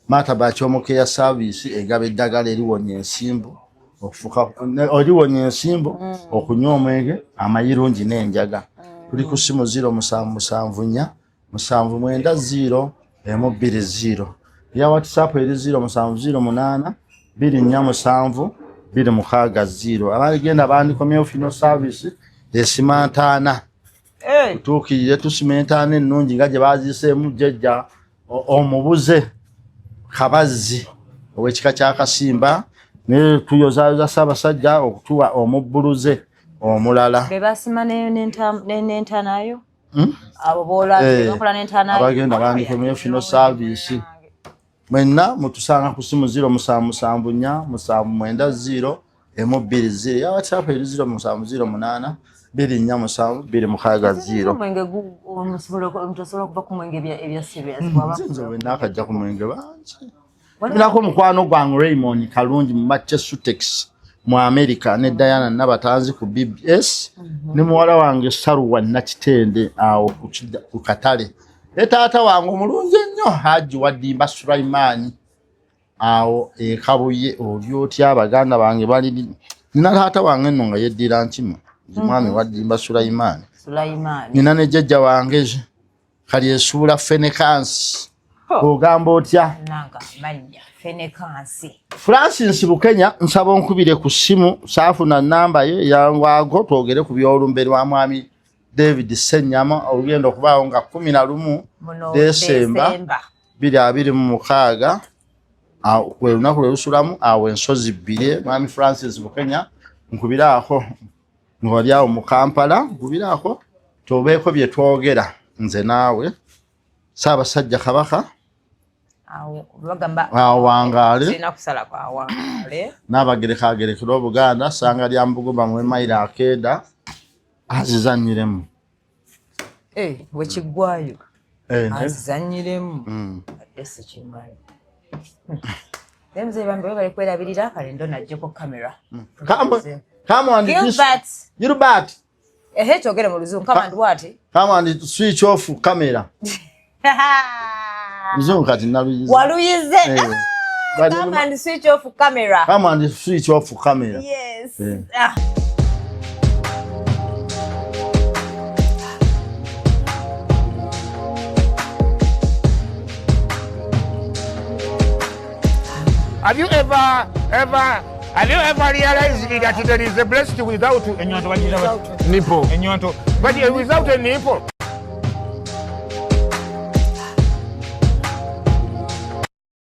Mataba ky'omukeya service egaba eddagala eriwonya ensimbu okufuka oliwonya ensimbu okunywa omwenge amayirungi n'enjaga. Tuli ku simu 0774 790 120. Ya WhatsApp eri 0708 247 260. Abagenda bandikomyewo fino service esimantana. Tutukirire tusimantana ennungi nga gye baziseemu jjajja omubuze Kabazzi ow'ekika kya Kasimba ne tuyozaayoza Ssaabasajja okutuwa omubbuluze omulala. Be basima n'entanayo? Abo boolabye bakola n'entanayo? Abagenda bandikomyewo fino service. mwenna mutusanga ku simu 0774 ya WhatsApp 0708 247 mwenge umusobola kuva ku mwenge ebya serious nze nakajja ku mwenge bangi nako mukwano gwange Raymond Kalungi mu Massachusetts mu America ne Diana Nabatanzi ku BBS ne muwala wange Saruwa Nakitende awo ku Katale taata wange omulungi ennyo Haji Wadimba Sulaimani awo Kabuye obyoti abaganda bange bali nina taata wange nno nga yeddira ntima mwami Wadimba Sulaimani nina ne jjajja wange kali esuula Fenekansi ogamba otya nanga manya Fenekansi Francis Bukenya nsaba onkubire ku simu saafuna namba ye yangwago twogere ku byolumberi wa mwami David Senyama olugendo kubaawo nga 11 Desemba 2026 kwe lunaku lwe lusulamu awo ensozi bbire mwami Francis Bukenya nkubiraako ng'oli awo mu Kampala nkubiraako tobeeko bye twogera nze naawe Ssaabasajja Kabaka Wangaale sina kusala kwa Wangaale n'abagerekagerekera Obuganda ssanga lya Mbugumba mu Mayira Akeda azizanyiremu wekiggwayo azizanyiremu adesi kimanyi Mzee bambe bali kwerabirira kale ndo najjeko kamera come on Gilbert kyogere mu luzungu come and what come on switch off camera Mzungu kati naluyize waluyize come and switch off camera come and switch off camera yes Have you ever realized that there is a breast without a nipple? But without a nipple.